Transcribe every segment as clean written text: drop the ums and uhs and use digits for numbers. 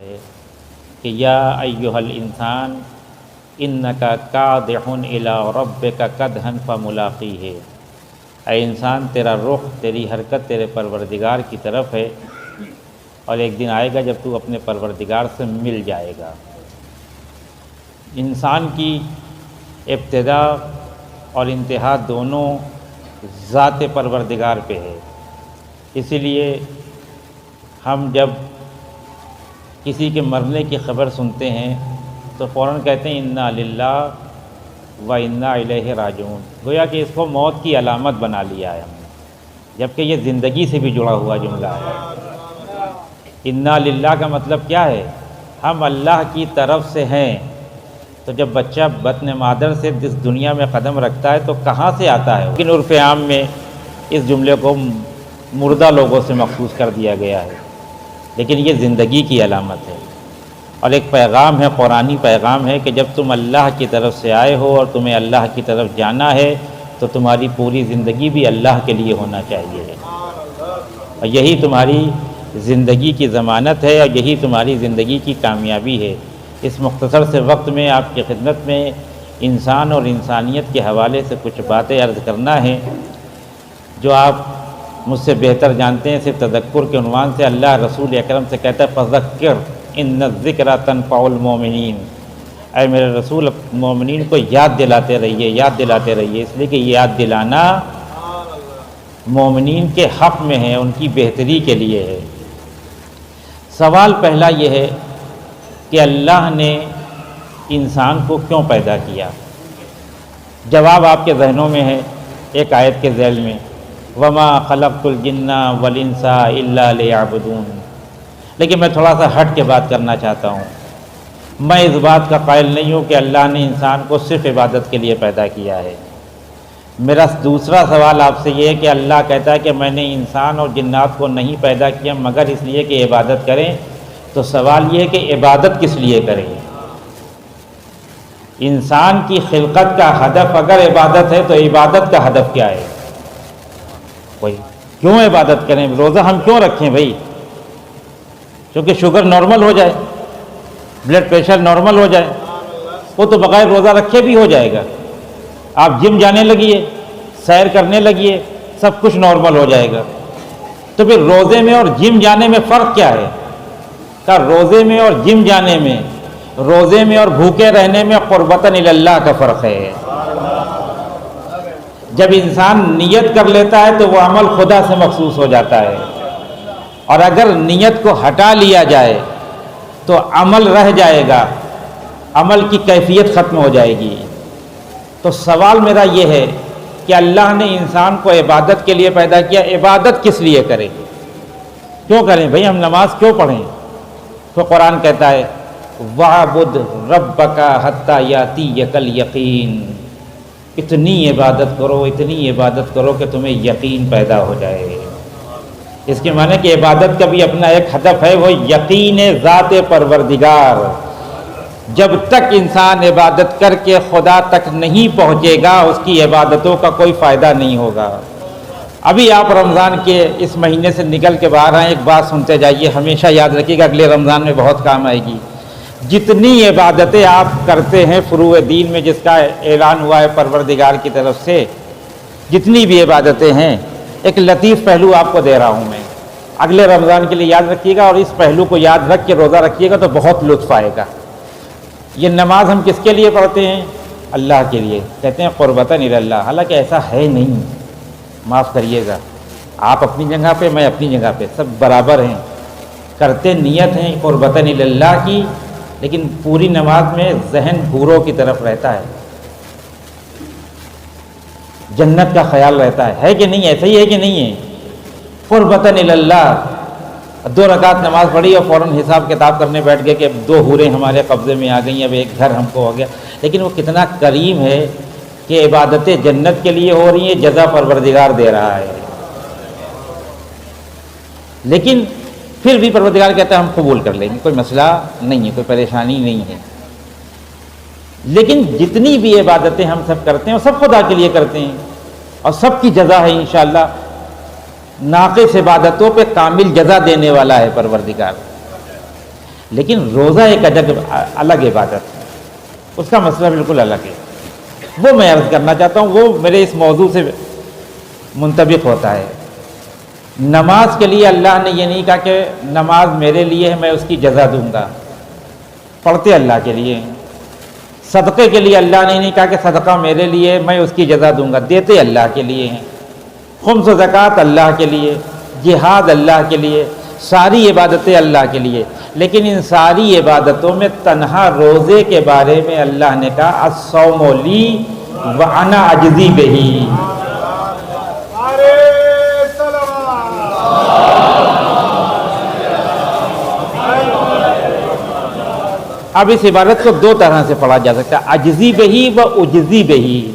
ہے کہ یا ایھا الانسان انک کادح الی ربک کدحا فملاقیہ، اے انسان تیرا رخ، تیری حرکت تیرے پروردگار کی طرف ہے، اور ایک دن آئے گا جب تو اپنے پروردگار سے مل جائے گا۔ انسان کی ابتدا اور انتہا دونوں ذات پروردگار پہ ہے، اسی لیے ہم جب کسی کے مرنے کی خبر سنتے ہیں تو فوراً کہتے ہیں انا للہ و انا الیہ راجعون، گویا کہ اس کو موت کی علامت بنا لیا ہے ہم نے، جبکہ یہ زندگی سے بھی جڑا ہوا جملہ ہے۔ انا للہ کا مطلب کیا ہے؟ ہم اللہ کی طرف سے ہیں۔ تو جب بچہ بطن مادر سے اس دنیا میں قدم رکھتا ہے تو کہاں سے آتا ہے؟ لیکن عرف عام میں اس جملے کو مردہ لوگوں سے مخصوص کر دیا گیا ہے، لیکن یہ زندگی کی علامت ہے، اور ایک پیغام ہے، قرآنی پیغام ہے کہ جب تم اللہ کی طرف سے آئے ہو اور تمہیں اللہ کی طرف جانا ہے تو تمہاری پوری زندگی بھی اللہ کے لیے ہونا چاہیے، اور یہی تمہاری زندگی کی ضمانت ہے، اور یہی تمہاری زندگی کی کامیابی ہے۔ اس مختصر سے وقت میں آپ کی خدمت میں انسان اور انسانیت کے حوالے سے کچھ باتیں عرض کرنا ہے جو آپ مجھ سے بہتر جانتے ہیں۔ صرف تذکر کے عنوان سے اللہ رسول اکرم سے کہتا ہے فذکر ان الذکر تنفع المؤمنین، اے میرے رسول مومنین کو یاد دلاتے رہیے، یاد دلاتے رہیے، اس لیے کہ یاد دلانا مومنین کے حق میں ہے، ان کی بہتری کے لیے ہے۔ سوال پہلا یہ ہے کہ اللہ نے انسان کو کیوں پیدا کیا؟ جواب آپ کے ذہنوں میں ہے ایک آیت کے ذیل میں، وَمَا خَلَقْتُ الْجِنَّ وَالْإِنسَ إِلَّا لِيَعْبُدُونَ، لیکن میں تھوڑا سا ہٹ کے بات کرنا چاہتا ہوں۔ میں اس بات کا قائل نہیں ہوں کہ اللہ نے انسان کو صرف عبادت کے لیے پیدا کیا ہے۔ میرا دوسرا سوال آپ سے یہ ہے کہ اللہ کہتا ہے کہ میں نے انسان اور جنات کو نہیں پیدا کیا مگر اس لیے کہ عبادت کریں، تو سوال یہ ہے کہ عبادت کس لیے کریں؟ انسان کی خلقت کا ہدف اگر عبادت ہے تو عبادت کا ہدف کیا ہے؟ کوئی کیوں عبادت کریں؟ روزہ ہم کیوں رکھیں بھائی؟ کیونکہ شوگر نارمل ہو جائے، بلڈ پریشر نارمل ہو جائے، وہ تو بغیر روزہ رکھے بھی ہو جائے گا۔ آپ جم جانے لگیے، سیر کرنے لگیے، سب کچھ نارمل ہو جائے گا۔ تو پھر روزے میں اور جم جانے میں فرق کیا ہے؟ کہ روزے میں اور جم جانے میں، روزے میں اور بھوکے رہنے میں قربتاً الی اللہ کا فرق ہے۔ جب انسان نیت کر لیتا ہے تو وہ عمل خدا سے مخصوص ہو جاتا ہے، اور اگر نیت کو ہٹا لیا جائے تو عمل رہ جائے گا، عمل کی کیفیت ختم ہو جائے گی۔ تو سوال میرا یہ ہے کہ اللہ نے انسان کو عبادت کے لیے پیدا کیا، عبادت کس لیے کریں؟ کیوں کریں بھائی؟ ہم نماز کیوں پڑھیں؟ تو قرآن کہتا ہے وَعْبُدْ رَبَّكَ حَتَّى يَأْتِيَكَ الْيَقِينُ، اتنی عبادت کرو، اتنی عبادت کرو کہ تمہیں یقین پیدا ہو جائے۔ اس کے معنی کہ عبادت کا بھی اپنا ایک ہدف ہے، وہ یقین ذات پروردگار۔ جب تک انسان عبادت کر کے خدا تک نہیں پہنچے گا اس کی عبادتوں کا کوئی فائدہ نہیں ہوگا۔ ابھی آپ رمضان کے اس مہینے سے نکل کے باہر آئیں، ایک بات سنتے جائیے، ہمیشہ یاد رکھیے گا، اگلے رمضان میں بہت کام آئے گی۔ جتنی عبادتیں آپ کرتے ہیں فروع دین میں، جس کا اعلان ہوا ہے پروردگار کی طرف سے، جتنی بھی عبادتیں ہیں، ایک لطیف پہلو آپ کو دے رہا ہوں میں، اگلے رمضان کے لیے یاد رکھیے گا، اور اس پہلو کو یاد رکھ کے روزہ رکھیے گا تو بہت لطف آئے گا۔ یہ نماز ہم کس کے لیے پڑھتے ہیں؟ اللہ کے لیے، کہتے ہیں قربتاً الی اللہ، حالانکہ ایسا ہے نہیں، معاف کریے گا، آپ اپنی جگہ پہ، میں اپنی جگہ پہ، سب برابر ہیں، کرتے نیت ہیں قربتاً الی اللہ کی، لیکن پوری نماز میں ذہن حوروں کی طرف رہتا ہے، جنت کا خیال رہتا ہے کہ نہیں؟ ایسا ہی ہے کہ نہیں ہے؟ قربتاً الی اللہ، 2 رکعت نماز پڑھی اور فوراً حساب کتاب کرنے بیٹھ گئے کہ 2 حوریں ہمارے قبضے میں آ گئیں، اب ایک گھر ہم کو ہو گیا۔ لیکن وہ کتنا کریم ہے کہ عبادتیں جنت کے لیے ہو رہی ہیں، جزا پروردگار دے رہا ہے، لیکن پھر بھی پروردگار کہتا ہے ہم قبول کر لیں گے، کوئی مسئلہ نہیں ہے، کوئی پریشانی نہیں ہے۔ لیکن جتنی بھی عبادتیں ہم سب کرتے ہیں وہ سب خدا کے لیے کرتے ہیں، اور سب کی جزا ہے انشاءاللہ، ناقص عبادتوں پہ کامل جزا دینے والا ہے پروردگار۔ لیکن روزہ ایک الگ عبادت ہے، اس کا مسئلہ بالکل الگ ہے، وہ میں عرض کرنا چاہتا ہوں، وہ میرے اس موضوع سے منطبق ہوتا ہے۔ نماز کے لیے اللہ نے یہ نہیں کہا کہ نماز میرے لیے ہے میں اس کی جزا دوں گا، پڑھتے اللہ کے لیے ہیں۔ صدقے کے لیے اللہ نے نہیں کہا کہ صدقہ میرے لیے میں اس کی جزا دوں گا، دیتے اللہ کے لیے ہیں۔ خمس و زکوٰۃ اللہ کے لیے، جہاد اللہ کے لیے، ساری عبادتیں اللہ کے لیے، لیکن ان ساری عبادتوں میں تنہا روزے کے بارے میں اللہ نے کہا الصوم لی وانا اجزی بہ۔ اب اس عبادت کو دو طرح سے پڑھا جا سکتا ہے، اجزی بہی و اجزی بہی۔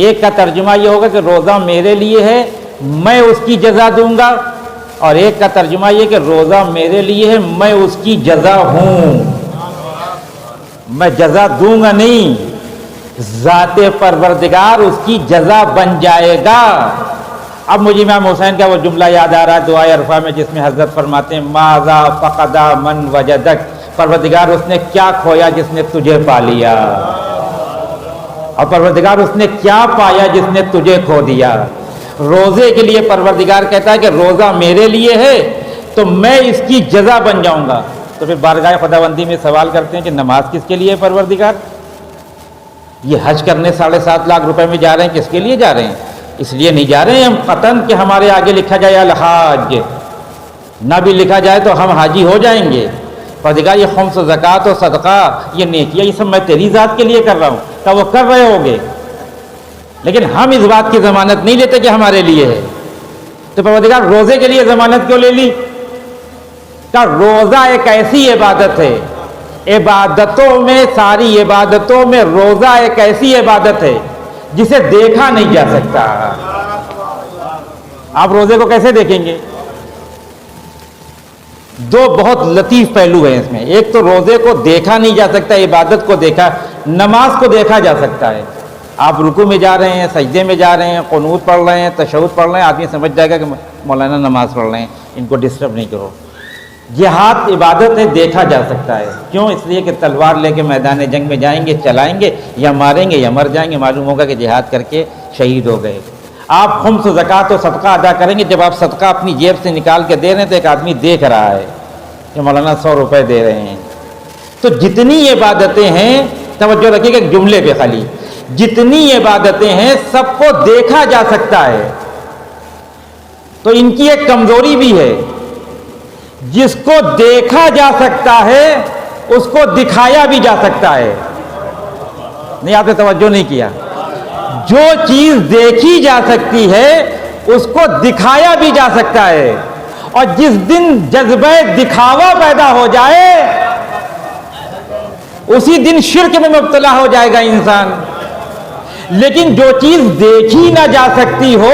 ایک کا ترجمہ یہ ہوگا کہ روزہ میرے لیے ہے میں اس کی جزا دوں گا، اور ایک کا ترجمہ یہ کہ روزہ میرے لیے ہے میں اس کی جزا ہوں، میں جزا دوں گا نہیں، ذات پروردگار اس کی جزا بن جائے گا۔ اب مجھے امام حسین کا وہ جملہ یاد آ رہا ہے دعائے عرفہ میں، جس میں حضرت فرماتے ہیں ماذا فقدا من وجدک، پروردگار اس نے کیا کھویا جس نے تجھے پا لیا، اور پروردگار اس نے کیا پایا جس نے تجھے کھو دیا۔ روزے کے لیے پروردگار کہتا ہے کہ روزہ میرے لیے ہے تو میں اس کی جزا بن جاؤں گا۔ تو پھر بارگاہ خداوندی میں سوال کرتے ہیں کہ نماز کس کے لیے ہے پروردگار؟ یہ حج کرنے 7.5 لاکھ روپے میں جا رہے ہیں، کس کے لیے جا رہے ہیں؟ اس لیے نہیں جا رہے ہیں ہم قطعاً کہ ہمارے آگے لکھا جائے الحاج، نہ بھی لکھا جائے تو ہم حاجی ہو جائیں گے۔ پروردگار یہ خمس و زکوٰۃ و صدقہ یہ نیکیاں یہ سب میں تیری ذات کے لیے کر رہا ہوں، کہ وہ کر رہے ہوگے، لیکن ہم اس بات کی ضمانت نہیں لیتے کہ ہمارے لیے ہے۔ تو پروردگار روزے کے لیے ضمانت کیوں لے لی؟ کہ روزہ ایک ایسی عبادت ہے، عبادتوں میں ساری عبادتوں میں روزہ ایک ایسی عبادت ہے جسے دیکھا نہیں جا سکتا۔ آپ روزے کو کیسے دیکھیں گے؟ دو بہت لطیف پہلو ہیں اس میں۔ ایک تو روزے کو دیکھا نہیں جا سکتا، عبادت کو دیکھا، نماز کو دیکھا جا سکتا ہے۔ آپ رکوع میں جا رہے ہیں، سجدے میں جا رہے ہیں، قنوت پڑھ رہے ہیں، تشہد پڑھ رہے ہیں، آدمی سمجھ جائے گا کہ مولانا نماز پڑھ رہے ہیں، ان کو ڈسٹرب نہیں کرو۔ جہاد عبادت ہے، دیکھا جا سکتا ہے۔ کیوں؟ اس لیے کہ تلوار لے کے میدان جنگ میں جائیں گے، چلائیں گے، یا ماریں گے یا مر جائیں گے، معلوم ہوگا کہ جہاد کر کے شہید ہو گئے۔ آپ خمس و زکوٰۃ و صدقہ ادا کریں گے، جب آپ صدقہ اپنی جیب سے نکال کے دے رہے ہیں تو ایک آدمی دیکھ رہا ہے کہ مولانا 100 روپے دے رہے ہیں۔ تو جتنی عبادتیں ہیں، توجہ رکھیے گا ایک جملے پہ خالی، جتنی عبادتیں ہیں سب کو دیکھا جا سکتا ہے۔ تو ان کی ایک کمزوری بھی ہے، جس کو دیکھا جا سکتا ہے اس کو دکھایا بھی جا سکتا ہے۔ نہیں، آپ نے توجہ نہیں کیا۔ جو چیز دیکھی جا سکتی ہے اس کو دکھایا بھی جا سکتا ہے، اور جس دن جذبہ دکھاوا پیدا ہو جائے اسی دن شرک میں مبتلا ہو جائے گا انسان۔ لیکن جو چیز دیکھی نہ جا سکتی ہو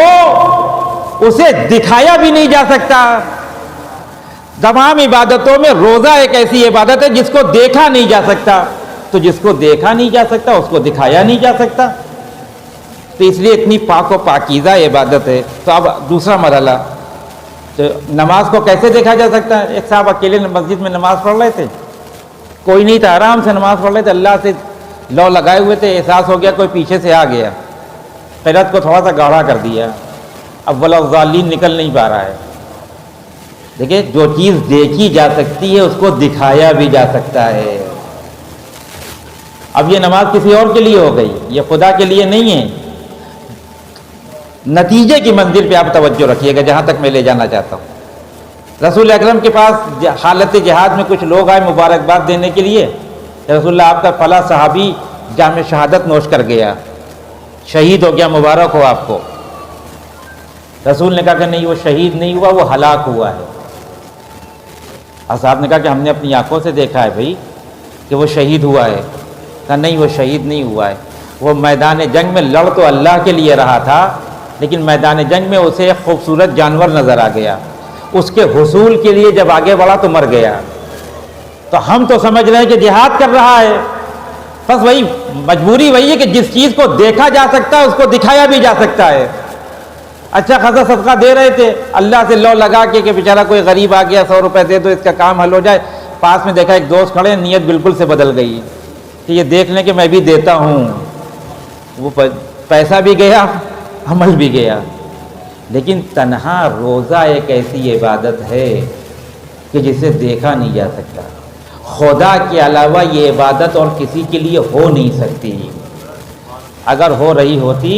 اسے دکھایا بھی نہیں جا سکتا۔ تمام عبادتوں میں روزہ ایک ایسی عبادت ہے جس کو دیکھا نہیں جا سکتا، تو جس کو دیکھا نہیں جا سکتا اس کو دکھایا نہیں جا سکتا، تو اس لیے اتنی پاک و پاکیزہ عبادت ہے۔ تو اب دوسرا مرحلہ، تو نماز کو کیسے دیکھا جا سکتا ہے؟ ایک صاحب اکیلے مسجد میں نماز پڑھ رہے تھے، کوئی نہیں تھا، آرام سے نماز پڑھ رہے تھے، اللہ سے لو لگائے ہوئے تھے، احساس ہو گیا کوئی پیچھے سے آ گیا، قرأت کو تھوڑا سا گاڑھا کر دیا، اب ولا الضالین نکل نہیں پا رہا ہے۔ دیکھیں، جو چیز دیکھی جا سکتی ہے اس کو دکھایا بھی جا سکتا ہے۔ اب یہ نماز کسی اور کے لیے ہو گئی، یہ خدا کے لیے نہیں ہے۔ نتیجے کی منزل پہ آپ توجہ رکھیے گا، جہاں تک میں لے جانا چاہتا ہوں۔ رسول اکرم کے پاس حالت جہاد میں کچھ لوگ آئے مبارکباد دینے کے لیے، رسول اللہ آپ کا فلاں صحابی جام شہادت نوش کر گیا، شہید ہو گیا، مبارک ہو آپ کو۔ رسول نے کہا کہ نہیں، وہ شہید نہیں ہوا، وہ ہلاک ہوا ہے۔ اصحاب نے کہا کہ ہم نے اپنی آنکھوں سے دیکھا ہے بھائی کہ وہ شہید ہوا ہے۔ کہا نہیں، وہ شہید نہیں ہوا ہے، وہ میدان جنگ میں لڑ تو اللہ کے لیے رہا تھا، لیکن میدان جنگ میں اسے ایک خوبصورت جانور نظر آ گیا، اس کے حصول کے لیے جب آگے بڑھا تو مر گیا۔ تو ہم تو سمجھ رہے ہیں کہ جہاد کر رہا ہے، بس وہی مجبوری وہی ہے کہ جس چیز کو دیکھا جا سکتا ہے اس کو دکھایا بھی جا سکتا ہے۔ اچھا خاصا صدقہ دے رہے تھے، اللہ سے لو لگا کے کہ بیچارہ کوئی غریب آ گیا 100 روپے دے دو اس کا کام حل ہو جائے، پاس میں دیکھا ایک دوست کھڑے، نیت بالکل سے بدل گئی کہ یہ دیکھ لیں کہ میں بھی دیتا ہوں، وہ پیسہ بھی گیا، عمل بھی گیا۔ لیکن تنہا روزہ ایک ایسی عبادت ہے کہ جسے دیکھا نہیں جا سکتا، خدا کے علاوہ یہ عبادت اور کسی کے لیے ہو نہیں سکتی۔ اگر ہو رہی ہوتی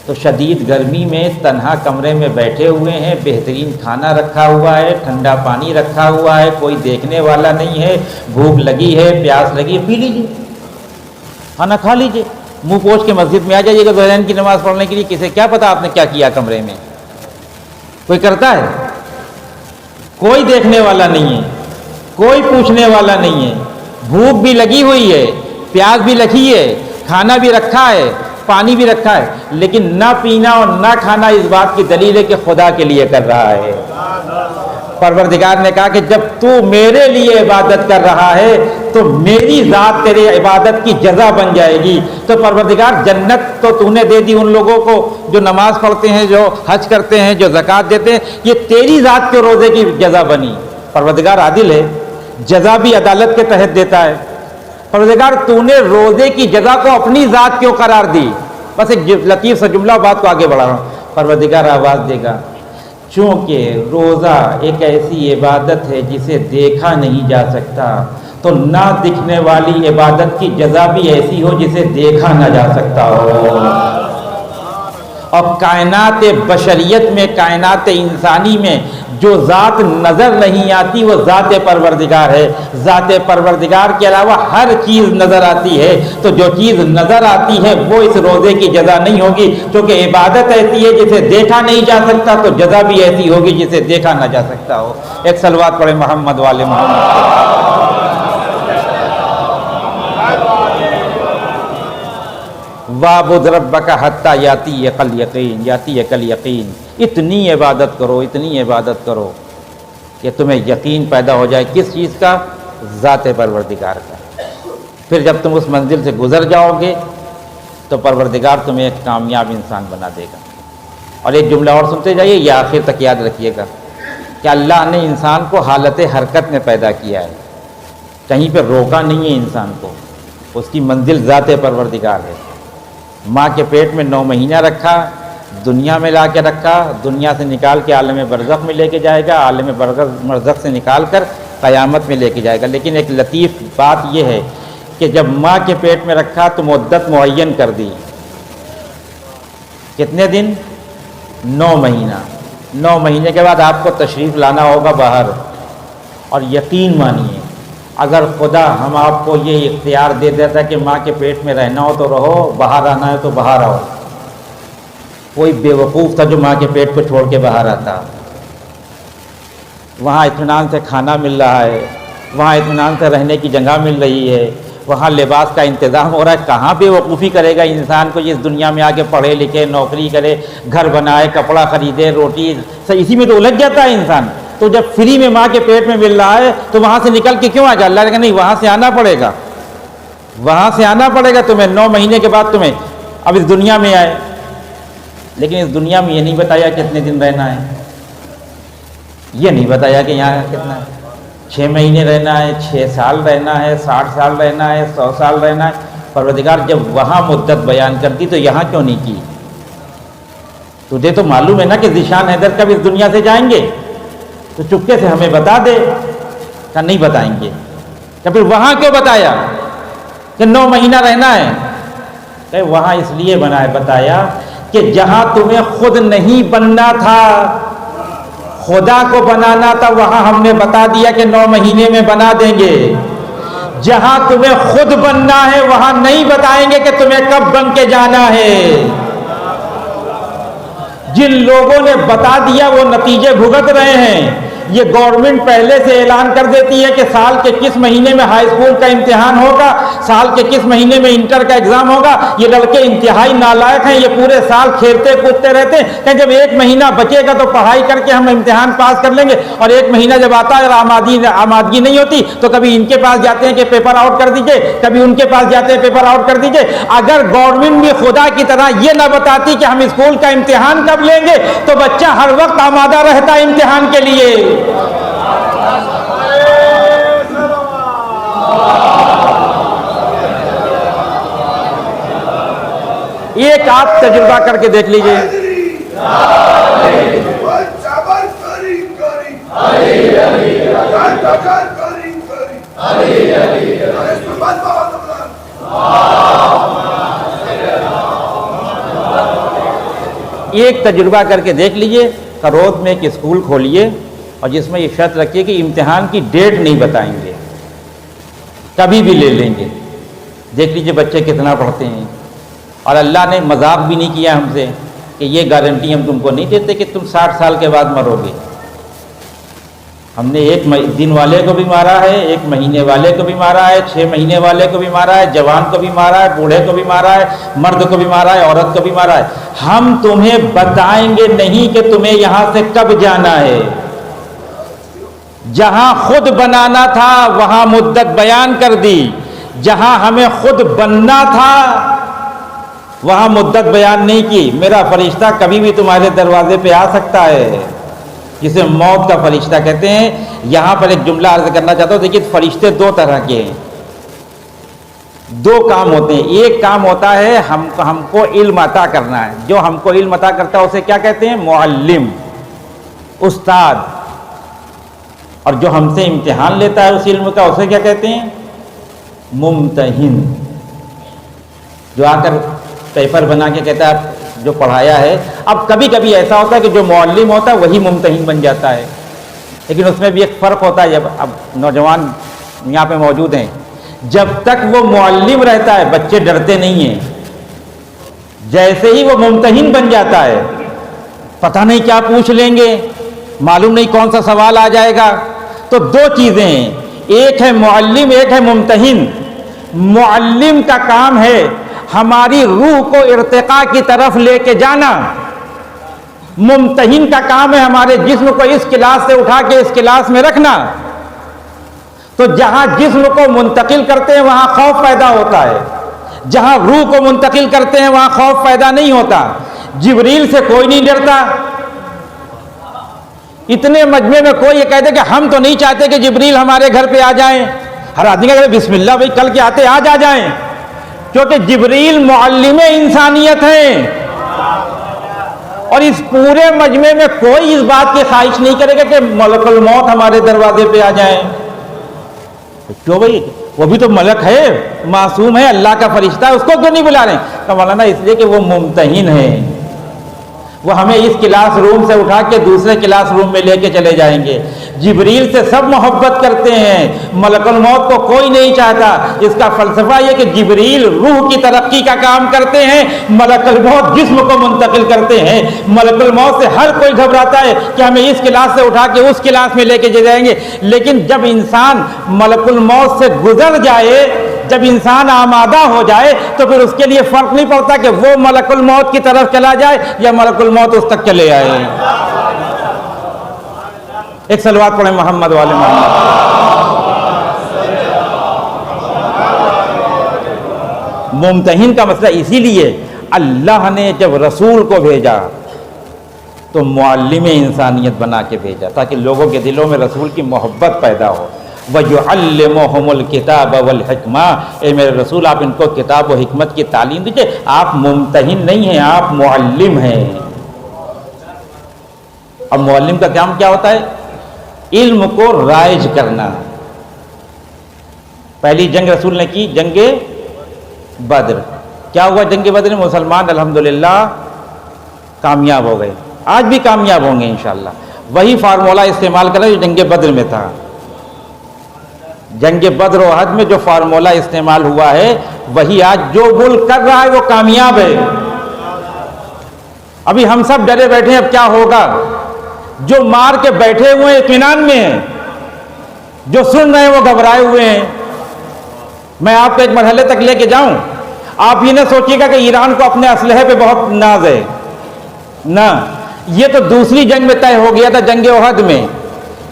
تو شدید گرمی میں تنہا کمرے میں بیٹھے ہوئے ہیں، بہترین کھانا رکھا ہوا ہے، ٹھنڈا پانی رکھا ہوا ہے، کوئی دیکھنے والا نہیں ہے، بھوک لگی ہے، پیاس لگی ہے، پی لیجیے، کھانا کھا لیجیے، منہ پوچھ کے مسجد میں آ جائیے گا ظہرین کی نماز پڑھنے کے لیے۔ کسے کیا پتا آپ نے کیا کیا کمرے میں؟ کوئی کرتا ہے؟ کوئی دیکھنے والا نہیں ہے، کوئی پوچھنے والا نہیں ہے، بھوک بھی لگی ہوئی ہے، پیاس بھی لگی ہے، کھانا بھی رکھا ہے، پانی بھی رکھا ہے، لیکن نہ پینا اور نہ کھانا اس بات کی دلیل ہے کہ خدا کے لیے کر رہا ہے۔ پروردگار نے کہا کہ جب تو میرے لیے عبادت کر رہا ہے تو میری ذات تیرے عبادت کی جزا بن جائے گی۔ تو پروردگار جنت تو نے دے دی ان لوگوں کو جو نماز پڑھتے ہیں، جو حج کرتے ہیں، جو زکوٰۃ دیتے ہیں، یہ تیری ذات کے روزے کی جزا بنی۔ پروردگار عادل ہے، جزا بھی عدالت کے تحت دیتا ہے۔ پروردگار تو نے روزے کی جزا کو اپنی ذات کیوں قرار دی؟ بس ایک لطیف سا جملہ، بات کو آگے بڑھا رہا ہوں۔ پروردگار آواز دے گا، چونکہ روزہ ایک ایسی عبادت ہے جسے دیکھا نہیں جا سکتا، تو نہ دکھنے والی عبادت کی جزا بھی ایسی ہو جسے دیکھا نہ جا سکتا ہو۔ اور کائنات بشریت میں، کائنات انسانی میں جو ذات نظر نہیں آتی وہ ذات پروردگار ہے۔ ذات پروردگار کے علاوہ ہر چیز نظر آتی ہے، تو جو چیز نظر آتی ہے وہ اس روزے کی جزا نہیں ہوگی، کیونکہ عبادت ایسی ہے جسے دیکھا نہیں جا سکتا، تو جزا بھی ایسی ہوگی جسے دیکھا نہ جا سکتا ہو۔ ایک صلوات پڑھے محمد والے محمد۔ وَاعْبُدْ رَبَّكَ حَتَّى يَأْتِيَكَ الْيَقِينُ، يَأْتِيَكَ الْيَقِينُ۔ اتنی عبادت کرو، اتنی عبادت کرو کہ تمہیں یقین پیدا ہو جائے۔ کس چیز کا؟ ذات پروردگار کا۔ پھر جب تم اس منزل سے گزر جاؤ گے تو پروردگار تمہیں ایک کامیاب انسان بنا دے گا۔ اور ایک جملہ اور سنتے جائیے، یہ آخر تک یاد رکھیے گا کہ اللہ نے انسان کو حالت حرکت میں پیدا کیا ہے، کہیں پہ روکا نہیں ہے انسان کو۔ اس کی منزل ذات پروردگار ہے۔ ماں کے پیٹ میں 9 مہینہ رکھا، دنیا میں لا کے رکھا، دنیا سے نکال کے عالم برزخ میں لے کے جائے گا، عالم برزخ سے نکال کر قیامت میں لے کے جائے گا۔ لیکن ایک لطیف بات یہ ہے کہ جب ماں کے پیٹ میں رکھا تو مدت معین کر دی۔ کتنے دن؟ 9 مہینہ۔ 9 مہینے کے بعد آپ کو تشریف لانا ہوگا باہر۔ اور یقین مانیے، اگر خدا ہم آپ کو یہ اختیار دے دیتا کہ ماں کے پیٹ میں رہنا ہو تو رہو، باہر آنا ہے تو باہر آؤ، کوئی بے وقوف تھا جو ماں کے پیٹ کو چھوڑ کے باہر آتا؟ وہاں اطمینان سے کھانا مل رہا ہے، وہاں اطمینان سے رہنے کی جگہ مل رہی ہے، وہاں لباس کا انتظام ہو رہا ہے۔ کہاں بے وقوفی کرے گا انسان کو اس دنیا میں آ کے پڑھے لکھے، نوکری کرے، گھر بنائے، کپڑا خریدے، روٹی، اسی میں تو الجھ جاتا ہے انسان۔ تو جب فری میں ماں کے پیٹ میں مل رہا ہے تو وہاں سے نکل کے کیوں آ جا؟ اللہ نے کہا نہیں، وہاں سے آنا پڑے گا، وہاں سے آنا پڑے گا تمہیں۔ 9 مہینے کے بعد تمہیں اب اس دنیا میں آئے، لیکن اس دنیا میں یہ نہیں بتایا کتنے دن رہنا ہے، یہ نہیں بتایا کہ یہاں کتنا ہے، 6 مہینے رہنا ہے، 6 سال رہنا ہے، 60 سال رہنا ہے، 100 سال رہنا ہے۔ پروردگار جب وہاں مدت بیان کر دی تو یہاں کیوں نہیں کی؟ تجھے تو معلوم ہے نا کہ ذیشان حیدر کب اس دنیا سے جائیں گے، تو چپکے سے ہمیں بتا دے۔ کہ نہیں بتائیں گے۔ کہ پھر وہاں کیوں بتایا کہ 9 مہینہ رہنا ہے؟ کہ وہاں اس لیے بتایا کہ جہاں تمہیں خود نہیں بننا تھا، خدا کو بنانا تھا، وہاں ہم نے بتا دیا کہ 9 مہینے میں بنا دیں گے۔ جہاں تمہیں خود بننا ہے وہاں نہیں بتائیں گے کہ تمہیں کب بن کے جانا ہے۔ جن لوگوں نے بتا دیا وہ نتیجے بھگت رہے ہیں۔ یہ گورنمنٹ پہلے سے اعلان کر دیتی ہے کہ سال کے کس مہینے میں ہائی اسکول کا امتحان ہوگا، سال کے کس مہینے میں انٹر کا ایگزام ہوگا۔ یہ لڑکے انتہائی نالائق ہیں، یہ پورے سال کھیلتے کودتے رہتے ہیں کہ جب 1 مہینہ بچے گا تو پڑھائی کر کے ہم امتحان پاس کر لیں گے، اور 1 مہینہ جب آتا ہے اور آمادگی نہیں ہوتی تو کبھی ان کے پاس جاتے ہیں کہ پیپر آؤٹ کر دیجئے، کبھی ان کے پاس جاتے ہیں پیپر آؤٹ کر دیجئے۔ اگر گورنمنٹ بھی خدا کی طرح یہ نہ بتاتی کہ ہم اسکول کا امتحان کب لیں گے تو بچہ ہر وقت آمادہ رہتا ہے امتحان کے لیے۔ ایک آپ تجربہ کر کے دیکھ لیجئے. ایک تجربہ کر کے دیکھ لیجئے. کرود میں ایک اسکول کھولیے اور جس میں یہ شرط رکھیے کہ امتحان کی ڈیٹ نہیں بتائیں گے, کبھی بھی لے لیں گے. دیکھ لیجئے بچے کتنا پڑھتے ہیں. اور اللہ نے مذاق بھی نہیں کیا ہم سے کہ یہ گارنٹی ہم تم کو نہیں دیتے کہ تم 60 سال کے بعد مرو گے. ہم نے 1 دن والے کو بھی مارا ہے, 1 مہینے والے کو بھی مارا ہے, 6 مہینے والے کو بھی مارا ہے, جوان کو بھی مارا ہے, بوڑھے کو بھی مارا ہے, مرد کو بھی مارا ہے, عورت کو بھی مارا ہے. ہم تمہیں بتائیں گے نہیں کہ تمہیں یہاں سے کب جانا ہے. جہاں خود بنانا تھا وہاں مدت بیان کر دی, جہاں ہمیں خود بننا تھا وہاں مدت بیان نہیں کی. میرا فرشتہ کبھی بھی تمہارے دروازے پہ آ سکتا ہے, جسے موت کا فرشتہ کہتے ہیں. یہاں پر ایک جملہ عرض کرنا چاہتا ہوں. دیکھیے فرشتے 2 طرح کے ہیں, 2 کام ہوتے ہیں. ایک کام ہوتا ہے ہم کو علم عطا کرنا ہے. جو ہم کو علم عطا کرتا ہے اسے کیا کہتے ہیں؟ معلم, استاد. اور جو ہم سے امتحان لیتا ہے اس علم کا اسے کیا کہتے ہیں؟ ممتحن. جو آ کر پیپر بنا کے کہتا ہے جو پڑھایا ہے. اب کبھی کبھی ایسا ہوتا ہے کہ جو معلم ہوتا ہے وہی ممتحن بن جاتا ہے, لیکن اس میں بھی ایک فرق ہوتا ہے. جب اب نوجوان یہاں پہ موجود ہیں, جب تک وہ معلم رہتا ہے بچے ڈرتے نہیں ہیں. جیسے ہی وہ ممتحن بن جاتا ہے پتہ نہیں کیا پوچھ لیں گے, معلوم نہیں کون سا سوال آ جائے گا. تو 2 چیزیں ہیں, ایک ہے معلم, ایک ہے ممتحن. معلم کا کام ہے ہماری روح کو ارتقاء کی طرف لے کے جانا. ممتحن کا کام ہے ہمارے جسم کو اس کلاس سے اٹھا کے اس کلاس میں رکھنا. تو جہاں جسم کو منتقل کرتے ہیں وہاں خوف پیدا ہوتا ہے, جہاں روح کو منتقل کرتے ہیں وہاں خوف پیدا نہیں ہوتا. جبریل سے کوئی نہیں ڈرتا. اتنے مجمع میں کوئی یہ کہتے کہ ہم تو نہیں چاہتے کہ جبریل ہمارے گھر پہ آ جائیں. ہر آدمی کہتے بسم اللہ بھائی کل کے آتے آج آ جائیں, کیونکہ جبریل معلم انسانیت ہیں. اور اس پورے مجمع میں کوئی اس بات کی خواہش نہیں کرے گا کہ ملک الموت ہمارے دروازے پہ آ جائیں. کیوں بھائی, وہ بھی تو ملک ہے, معصوم ہے, اللہ کا فرشتہ ہے, اس کو کیوں نہیں بلا رہے ہیں؟ تو مولانا اس لیے کہ وہ ممتحن ہے. وہ ہمیں اس کلاس روم سے اٹھا کے دوسرے کلاس روم میں لے کے چلے جائیں گے. جبریل سے سب محبت کرتے ہیں, ملک الموت کو کوئی نہیں چاہتا. اس کا فلسفہ یہ کہ جبریل روح کی ترقی کا کام کرتے ہیں, ملک الموت جسم کو منتقل کرتے ہیں. ملک الموت سے ہر کوئی گھبراتا ہے کہ ہمیں اس کلاس سے اٹھا کے اس کلاس میں لے کے جائیں گے. لیکن جب انسان ملک الموت سے گزر جائے, جب انسان آمادہ ہو جائے تو پھر اس کے لیے فرق نہیں پڑتا کہ وہ ملک الموت کی طرف چلا جائے یا ملک الموت اس تک چلے آئے. ایک صلوات پڑھیں محمد والے محمد. ممتحن کا مسئلہ اسی لیے اللہ نے جب رسول کو بھیجا تو معلم انسانیت بنا کے بھیجا تاکہ لوگوں کے دلوں میں رسول کی محبت پیدا ہو. وَيُعَلِّمُهُمُ الْكِتَابَ وَالْحِكْمَةَ, اے میرے رسول آپ ان کو کتاب و حکمت کی تعلیم دیجئے. آپ ممتحن نہیں ہیں, آپ معلم ہیں. اب معلم کا کام کیا ہوتا ہے؟ علم کو رائج کرنا. پہلی جنگ رسول نے کی جنگ بدر. کیا ہوا جنگ بدر میں؟ مسلمان الحمدللہ کامیاب ہو گئے, آج بھی کامیاب ہوں گے انشاءاللہ. وہی فارمولہ استعمال کرنا جو جنگ بدر میں تھا. جنگ بدر و احد میں جو فارمولہ استعمال ہوا ہے وہی آج جو ملک کر رہا ہے وہ کامیاب ہے. ابھی ہم سب ڈرے بیٹھے ہیں اب کیا ہوگا. جو مار کے بیٹھے ہوئے ہیں اطمینان میں ہیں, جو سن رہے ہیں وہ گھبرائے ہوئے ہیں. میں آپ کو ایک مرحلے تک لے کے جاؤں, آپ یہ نہ سوچیے گا کہ ایران کو اپنے اسلحے پہ بہت ناز ہے, نہ, یہ تو دوسری جنگ میں طے ہو گیا تھا. جنگ احد میں,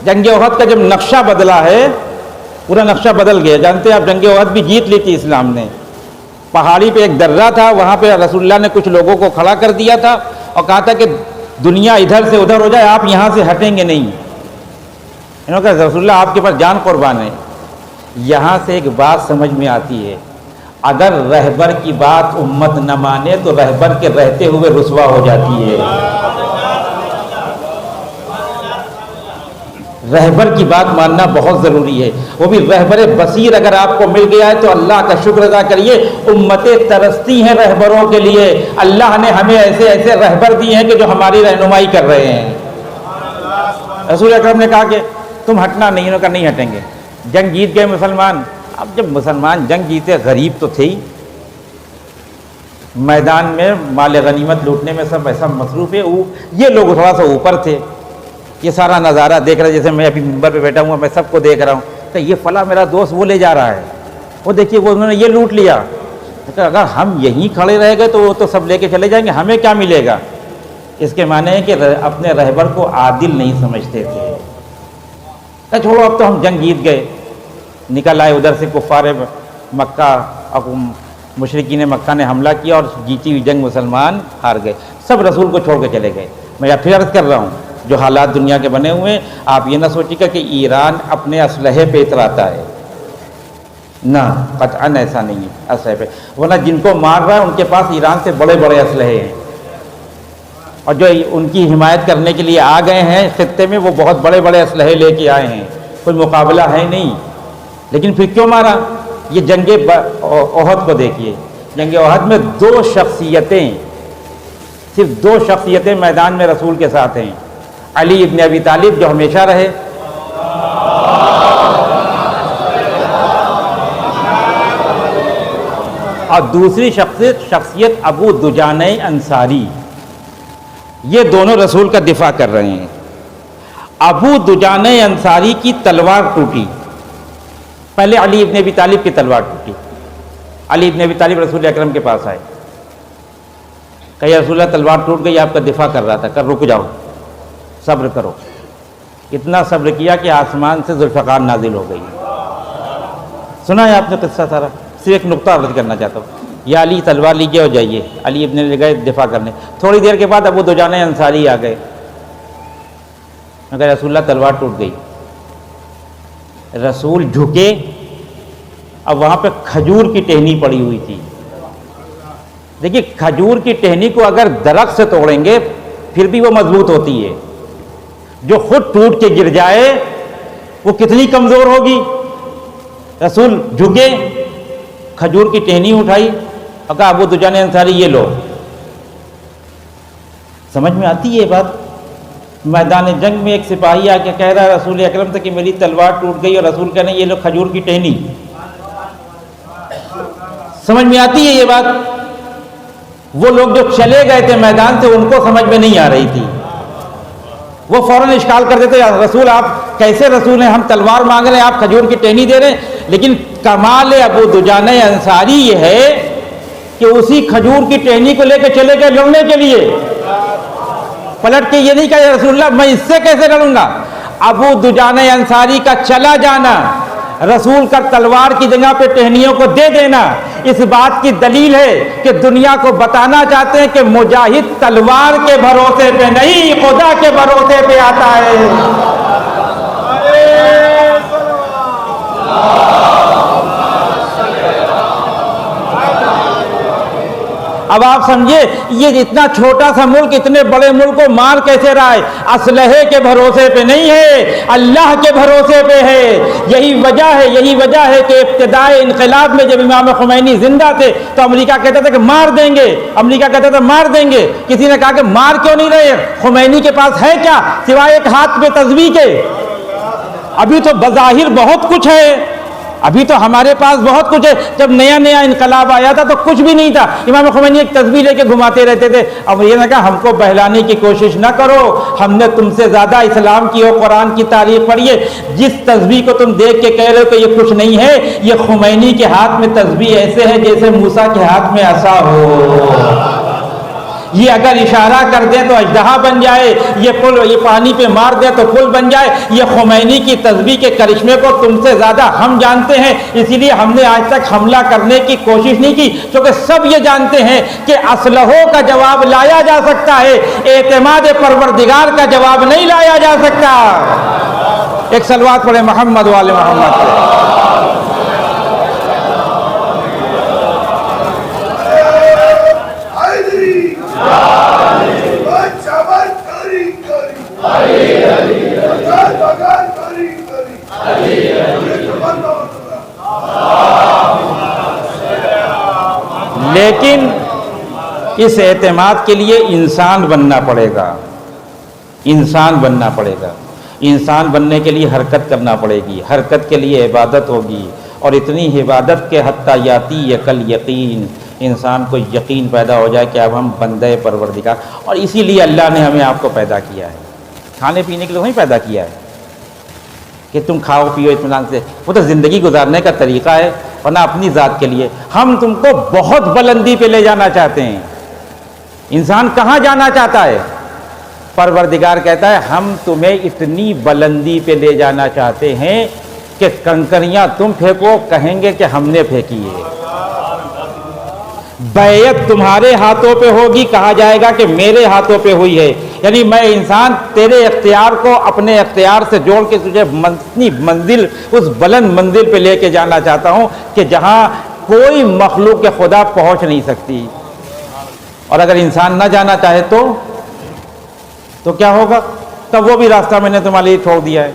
جنگ احد کا جب نقشہ بدلا ہے, پورا نقشہ بدل گیا. جانتے ہیں آپ جنگ احد بھی جیت لی تھی اسلام نے. پہاڑی پہ ایک درہ تھا, وہاں پہ رسول اللہ نے کچھ لوگوں کو کھڑا کر دیا تھا اور کہا تھا کہ دنیا ادھر سے ادھر ہو جائے, آپ یہاں سے ہٹیں گے نہیں. انہوں نے کہا رسول اللہ آپ کے پاس جان قربان ہے. یہاں سے ایک بات سمجھ میں آتی ہے, اگر رہبر کی بات امت نہ مانے تو رہبر کے رہتے ہوئے رسوا ہو جاتی ہے۔ رہبر کی بات ماننا بہت ضروری ہے، وہ بھی رہبر بصیر اگر آپ کو مل گیا ہے تو اللہ کا شکر ادا کریے۔ امتیں ترستی ہیں رہبروں کے لیے، اللہ نے ہمیں ایسے ایسے رہبر دیے ہیں کہ جو ہماری رہنمائی کر رہے ہیں۔ رسول اکرم نے کہا کہ تم ہٹنا نہیں، انہوں نے کہا نہیں ہٹیں گے۔ جنگ جیت گئے مسلمان، اب جب مسلمان جنگ جیتے غریب تو تھے ہی، میدان میں مال غنیمت لوٹنے میں سب ایسا مصروف ہے، یہ لوگ تھوڑا سا اوپر تھے، یہ سارا نظارہ دیکھ رہا ہے، جیسے میں ابھی منبر پہ بیٹھا ہوں میں سب کو دیکھ رہا ہوں کہ یہ فلاں میرا دوست وہ لے جا رہا ہے، وہ دیکھیے وہ انہوں نے یہ لوٹ لیا، کہ اگر ہم یہیں کھڑے رہ گئے تو وہ تو سب لے کے چلے جائیں گے، ہمیں کیا ملے گا؟ اس کے معنی ہے کہ اپنے رہبر کو عادل نہیں سمجھتے تھے۔ کہ چھوڑو اب تو ہم جنگ جیت گئے، نکل آئے ادھر سے کفار مکہ، اب مشرکین مکہ نے حملہ کیا اور جیتی ہوئی جنگ مسلمان ہار گئے، سب رسول کو چھوڑ کے چلے گئے۔ میں پھر عرض کر رہا ہوں، جو حالات دنیا کے بنے ہوئے ہیں، آپ یہ نہ سوچیے گا کہ ایران اپنے اسلحے پہ اتراتا ہے، نہ، قطعاً ایسا نہیں ہے اسلحے پہ، ورنہ جن کو مار رہا ہے ان کے پاس ایران سے بڑے بڑے اسلحے ہیں، اور جو ان کی حمایت کرنے کے لیے آ گئے ہیں خطے میں وہ بہت بڑے بڑے اسلحے لے کے آئے ہیں، کوئی مقابلہ ہے نہیں۔ لیکن پھر کیوں مارا؟ یہ جنگ احد کو دیکھیے، جنگ احد میں دو شخصیتیں، صرف دو شخصیتیں میدان میں رسول کے ساتھ ہیں، علی ابن ابی طالب جو ہمیشہ رہے، اور دوسری شخصیت ابو دجانہ انصاری، یہ دونوں رسول کا دفاع کر رہے ہیں۔ ابو دجانہ انصاری کی تلوار ٹوٹی، پہلے علی ابن ابی طالب کی تلوار ٹوٹی، علی ابن ابی طالب رسول اکرم کے پاس آئے، کہ یا رسول اللہ تلوار ٹوٹ گئی، آپ کا دفاع کر رہا تھا، کہ رک جاؤ، صبر کرو۔ اتنا صبر کیا کہ آسمان سے ذوالفقار نازل ہو گئی۔ سنا ہے آپ نے قصہ سارا، صرف ایک نقطہ عرض کرنا چاہتا ہوں، یا علی تلوار لیجیے اور جائیے، علی ابن لے گئے دفاع کرنے، تھوڑی دیر کے بعد ابو دجانہ انصاری آ گئے، مگر رسول اللہ تلوار ٹوٹ گئی، رسول جھکے، اب وہاں پہ کھجور کی ٹہنی پڑی ہوئی تھی، دیکھیے کھجور کی ٹہنی کو اگر درخت سے توڑیں گے پھر بھی وہ مضبوط ہوتی ہے، جو خود ٹوٹ کے گر جائے وہ کتنی کمزور ہوگی۔ رسول جھکے، کھجور کی ٹہنی اٹھائی اور کہا ابو دجانہ انصاری یہ لو۔ سمجھ میں آتی ہے یہ بات؟ میدان جنگ میں ایک سپاہی آ کے کہہ رہا ہے رسول اکرم سے کہ میری تلوار ٹوٹ گئی، اور رسول کہنے یہ لو کھجور کی ٹہنی۔ سمجھ میں آتی ہے یہ بات؟ وہ لوگ جو چلے گئے تھے میدان سے ان کو سمجھ میں نہیں آ رہی تھی، وہ فوراً اشکال کر دیتے رسول آپ کیسے رسول ہیں، ہم تلوار مانگ رہے ہیں آپ کھجور کی ٹہنی دے رہے ہیں۔ لیکن کمال ابو دجانہ انصاری یہ ہے کہ اسی کھجور کی ٹہنی کو لے کے چلے گئے لڑنے کے لیے، پلٹ کے یہ نہیں کہا رسول اللہ میں اس سے کیسے لڑوں گا۔ ابو دجانہ انصاری کا چلا جانا، رسول کا تلوار کی جگہ پہ ٹہنیوں کو دے دینا، اس بات کی دلیل ہے کہ دنیا کو بتانا چاہتے ہیں کہ مجاہد تلوار کے بھروسے پہ نہیں خدا کے بھروسے پہ آتا ہے۔ اب آپ سمجھے یہ اتنا چھوٹا سا ملک اتنے بڑے ملک کو مار کیسے رہا ہے؟ اسلحے کے بھروسے پہ نہیں ہے، اللہ کے بھروسے پہ ہے۔ یہی وجہ ہے کہ ابتدائے انقلاب میں جب امام خمینی زندہ تھے تو امریکہ کہتا تھا کہ مار دیں گے، امریکہ کہتا تھا مار دیں گے، کسی نے کہا کہ مار کیوں نہیں رہے، خمینی کے پاس ہے کیا سوائے ایک ہاتھ پہ تسبیح کے؟ ابھی تو بظاہر بہت کچھ ہے، ابھی تو ہمارے پاس بہت کچھ ہے، جب نیا نیا انقلاب آیا تھا تو کچھ بھی نہیں تھا، امام خمینی ایک تسبیح لے کے گھماتے رہتے تھے۔ اب یہ نہ کہا ہم کو بہلانے کی کوشش نہ کرو، ہم نے تم سے زیادہ اسلام کی اور قرآن کی تعریف پڑھی ہے، جس تسبیح کو تم دیکھ کے کہہ رہے ہو کہ یہ کچھ نہیں ہے، یہ خمینی کے ہاتھ میں تسبیح ایسے ہے جیسے موسیٰ کے ہاتھ میں عصا ہو، یہ اگر اشارہ کر دیں تو اژدہا بن جائے، یہ پانی پہ مار دیں تو پل بن جائے۔ یہ خمینی کی تسبیح کے کرشمے کو تم سے زیادہ ہم جانتے ہیں، اسی لیے ہم نے آج تک حملہ کرنے کی کوشش نہیں کی، کیونکہ سب یہ جانتے ہیں کہ اسلحوں کا جواب لایا جا سکتا ہے، اعتماد پروردگار کا جواب نہیں لایا جا سکتا۔ ایک صلوات پڑھیں محمد وآل محمد۔ لیکن اس اعتماد کے لیے انسان بننا پڑے گا، انسان بننا پڑے گا۔ انسان بننے کے لیے حرکت کرنا پڑے گی، حرکت کے لیے عبادت ہوگی، اور اتنی عبادت کے حتیٰ یاتی یقل یقین، انسان کو یقین پیدا ہو جائے کہ اب ہم بندے پروردگار۔ اور اسی لیے اللہ نے ہمیں آپ کو پیدا کیا ہے، کھانے پینے کے لیے نہیں پیدا کیا ہے کہ تم کھاؤ پیو اطمینان سے، وہ تو زندگی گزارنے کا طریقہ ہے، ورنہ اپنی ذات کے لیے۔ ہم تم کو بہت بلندی پہ لے جانا چاہتے ہیں۔ انسان کہاں جانا چاہتا ہے؟ پروردگار کہتا ہے ہم تمہیں اتنی بلندی پہ لے جانا چاہتے ہیں کہ کنکریاں تم پھینکو، کہیں گے کہ ہم نے پھینکی ہے۔ بیعت تمہارے ہاتھوں پہ ہوگی، کہا جائے گا کہ میرے ہاتھوں پہ ہوئی ہے۔ یعنی میں انسان تیرے اختیار کو اپنے اختیار سے جوڑ کے تجھے منزل، اس بلند منزل پہ لے کے جانا چاہتا ہوں کہ جہاں کوئی مخلوق خدا پہنچ نہیں سکتی۔ اور اگر انسان نہ جانا چاہے تو کیا ہوگا؟ تب وہ بھی راستہ میں نے تمہارے لیے چھوڑ دیا ہے۔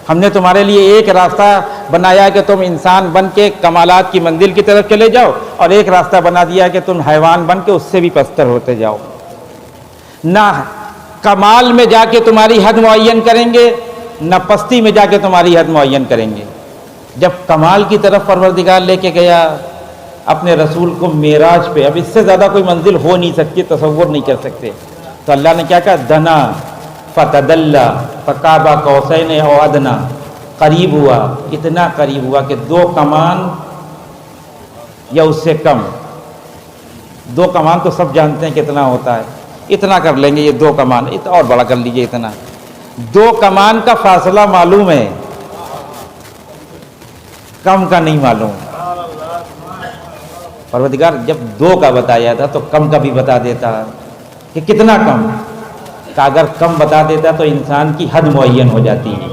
ہم نے تمہارے لیے ایک راستہ بنایا ہے کہ تم انسان بن کے کمالات کی منزل کی طرف چلے جاؤ، اور ایک راستہ بنا دیا ہے کہ تم حیوان بن کے اس سے بھی پستر ہوتے جاؤ۔ نہ کمال میں جا کے تمہاری حد معین کریں گے، نہ پستی میں جا کے تمہاری حد معین کریں گے۔ جب کمال کی طرف پروردگار لے کے گیا اپنے رسول کو معراج پہ، اب اس سے زیادہ کوئی منزل ہو نہیں سکتی، تصور نہیں کر سکتے، تو اللہ نے کیا کہا؟ دنا فتدلّا فقاب قوسین او ادنی، قریب ہوا، اتنا قریب ہوا کہ 2 کمان یا اس سے کم، 2 کمان تو سب جانتے ہیں کتنا ہوتا ہے، اتنا کر لیں گے، یہ 2 کمان اور بڑا کر لیجئے، اتنا 2 کمان کا فاصلہ معلوم ہے، کم کا نہیں معلوم۔ پروردگار جب 2 کا بتایا تھا تو کم کا بھی بتا دیتا کہ کتنا کم، کہ اگر کم بتا دیتا تو انسان کی حد معین ہو جاتی ہے۔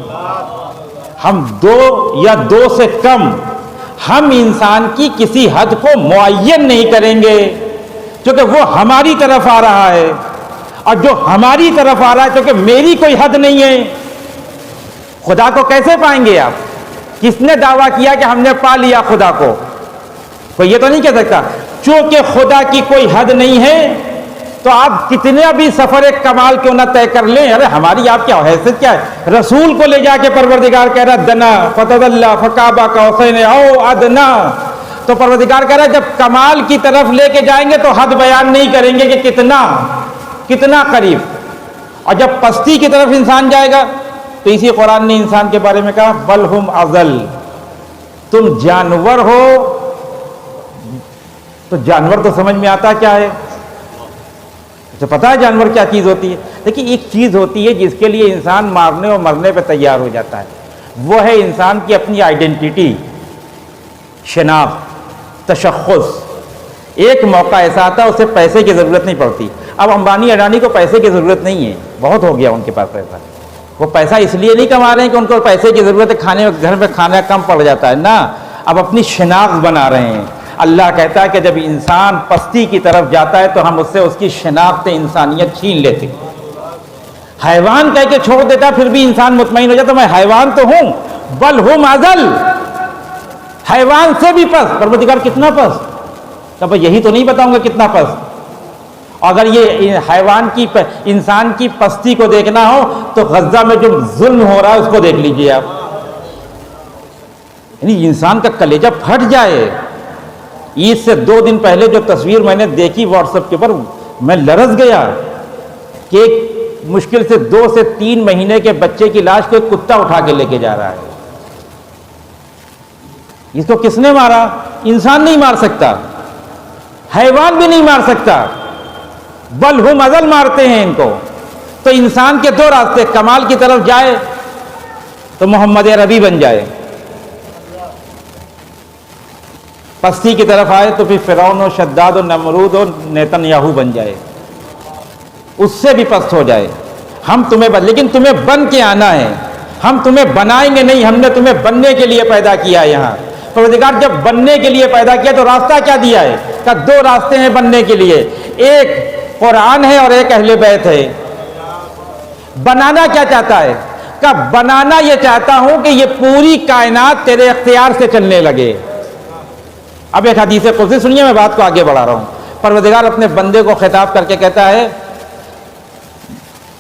ہم 2 یا 2 سے کم، ہم انسان کی کسی حد کو معین نہیں کریں گے، کیونکہ وہ ہماری طرف آ رہا ہے، اور جو ہماری طرف آ رہا ہے کیونکہ میری کوئی حد نہیں ہے۔ خدا کو کیسے پائیں گے آپ؟ کس نے دعویٰ کیا کہ ہم نے پا لیا خدا کو؟ کوئی یہ تو نہیں کہہ سکتا۔ چونکہ خدا کی کوئی حد نہیں ہے تو آپ کتنے بھی سفر کمال کیوں نہ طے کر لیں، ارے ہماری آپ کیا حیثیت کیا ہے؟ رسول کو لے جا کے پروردگار کہہ رہا دنا فتدلّا فقاب قوسین او ادنی، تو پروردگار کہہ رہا ہے جب کمال کی طرف لے کے جائیں گے تو حد بیان نہیں کریں گے کہ کتنا قریب، اور جب پستی کی طرف انسان جائے گا تو اسی قرآن نے انسان کے بارے میں کہا بل ہم اضل، تم جانور ہو۔ تو جانور تو سمجھ میں آتا کیا ہے، تو پتہ ہے جانور کیا چیز ہوتی ہے، لیکن ایک چیز ہوتی ہے جس کے لیے انسان مارنے اور مرنے پہ تیار ہو جاتا ہے، وہ ہے انسان کی اپنی آئیڈینٹی، شناخت، تشخص۔ ایک موقع ایسا آتا ہے اسے پیسے کی ضرورت نہیں پڑتی۔ اب امبانی اڈانی کو پیسے کی ضرورت نہیں ہے، بہت ہو گیا ان کے پاس پیسہ، وہ پیسہ اس لیے نہیں کما رہے ہیں کہ ان کو پیسے کی ضرورت ہے، کھانے گھر میں کھانا کم پڑ جاتا ہے، نہ، اب اپنی شناخت بنا رہے ہیں۔ اللہ کہتا ہے کہ جب انسان پستی کی طرف جاتا ہے تو ہم اس سے اس کی شناخت انسانیت چھین لیتے ہیں۔ حیوان کہہ کے چھوڑ دیتا پھر بھی انسان مطمئن ہو جاتا میں حیوان تو ہوں، بل ہم اضل، حیوان سے بھی پس۔ پروردگار کتنا پس؟ کہ یہی تو نہیں بتاؤں گا کتنا پس۔ اگر یہ حیوان کی انسان کی پستی کو دیکھنا ہو تو غزہ میں جو ظلم ہو رہا ہے اس کو دیکھ لیجئے آپ، یعنی انسان کا کلیجہ پھٹ جائے۔ عید سے 2 دن پہلے جو تصویر میں نے دیکھی واٹس ایپ کے اوپر، میں لرز گیا کہ ایک مشکل سے 2 سے 3 مہینے کے بچے کی لاش کو ایک کتا اٹھا کے لے کے جا رہا ہے۔ اس کو کس نے مارا؟ انسان نہیں مار سکتا، حیوان بھی نہیں مار سکتا، بل ہم اضل مارتے ہیں ان کو۔ تو انسان کے 2 راستے، کمال کی طرف جائے تو محمد عربی بن جائے، پستی کی طرف آئے تو پھر فرعون و شداد و نمرود و نیتن یاہو بن جائے، اس سے بھی پست ہو جائے۔ ہم تمہیں لیکن تمہیں بن کے آنا ہے، ہم تمہیں بنائیں گے نہیں، ہم نے تمہیں بننے کے لیے پیدا کیا ہے۔ یہاں پروردگار جب بننے کے لیے پیدا کیا تو راستہ کیا دیا ہے؟ کہ 2 راستے ہیں بننے کے لیے، ایک قرآن ہے اور ایک اہل بیت ہے۔ بنانا کیا چاہتا ہے؟ کہ بنانا یہ چاہتا ہوں کہ یہ پوری کائنات تیرے اختیار سے چلنے لگے۔ اب ایک حدیث قدسی سنیے، میں بات کو آگے بڑھا رہا ہوں۔ پروردگار اپنے بندے کو خطاب کر کے کہتا ہے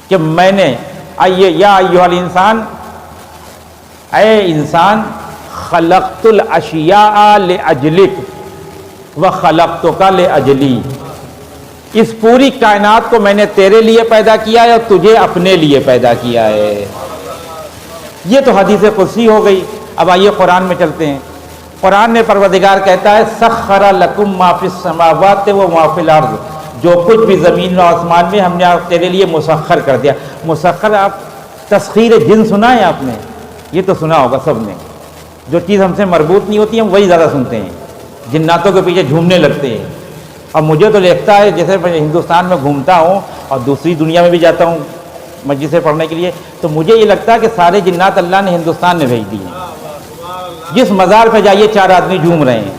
کہ میں نے یا ایھا الانسان، اے انسان، خلقت الاشیاء لاجلک وخلقتک لاجلی، اس پوری کائنات کو میں نے تیرے لیے پیدا کیا ہے اور تجھے اپنے لیے پیدا کیا ہے۔ یہ تو حدیث قدسی ہو گئی۔ اب آئیے قرآن میں چلتے ہیں۔ قرآن میں پروردگار کہتا ہے سخر لکم ما فی السماوات و ما فی الارض، جو کچھ بھی زمین و آسمان میں ہم نے تیرے لیے مسخر کر دیا۔ مسخر، آپ تسخیر جن سنا ہے آپ نے؟ یہ تو سنا ہوگا سب نے۔ جو چیز ہم سے مربوط نہیں ہوتی ہم وہی زیادہ سنتے ہیں، جناتوں کے پیچھے جھومنے لگتے ہیں۔ اور مجھے تو لگتا ہے جیسے میں ہندوستان میں گھومتا ہوں اور دوسری دنیا میں بھی جاتا ہوں مسجد سے پڑھنے کے لیے، تو مجھے یہ لگتا ہے کہ سارے جنات اللہ نے ہندوستان میں بھیج دیے۔ جس مزار پہ جائیے 4 آدمی جھوم رہے ہیں۔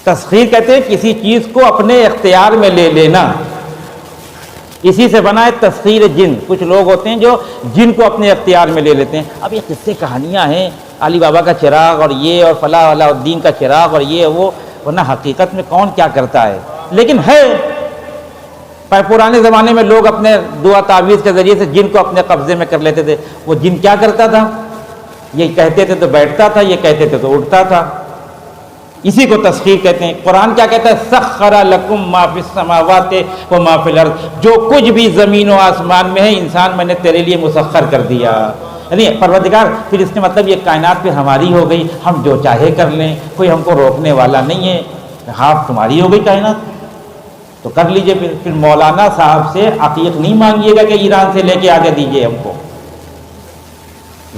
تسخیر کہتے ہیں کسی چیز کو اپنے اختیار میں لے لینا، اسی سے بنا ہے تسخیر جن۔ کچھ لوگ ہوتے ہیں جو جن کو اپنے اختیار میں لے لیتے ہیں۔ اب یہ قصے کہانیاں ہیں، علی بابا کا چراغ اور یہ، اور فلاح علاء الدین کا چراغ اور یہ وہ، ورنہ حقیقت میں کون کیا کرتا ہے؟ لیکن ہے، پرانے زمانے میں لوگ اپنے دعا تعویذ کے ذریعے سے جن کو اپنے قبضے میں کر لیتے تھے۔ وہ جن کیا کرتا تھا؟ یہ کہتے تھے تو بیٹھتا تھا، یہ کہتے تھے تو اٹھتا تھا۔ اسی کو تسخیر کہتے ہیں۔ قرآن کیا کہتا ہے؟ سخر لکم ما فی السماوات و ما فی الارض، جو کچھ بھی زمین و آسمان میں ہے انسان میں نے تیرے لیے مسخر کر دیا۔ یعنی پروردگار، پھر اس نے مطلب یہ کائنات پھر ہماری ہو گئی، ہم جو چاہے کر لیں، کوئی ہم کو روکنے والا نہیں ہے۔ ہاں تمہاری ہو گئی کائنات تو کر لیجئے۔ پھر مولانا صاحب سے عقیق نہیں مانگیے گا کہ ایران سے لے کے آگے دیجئے ہم کو۔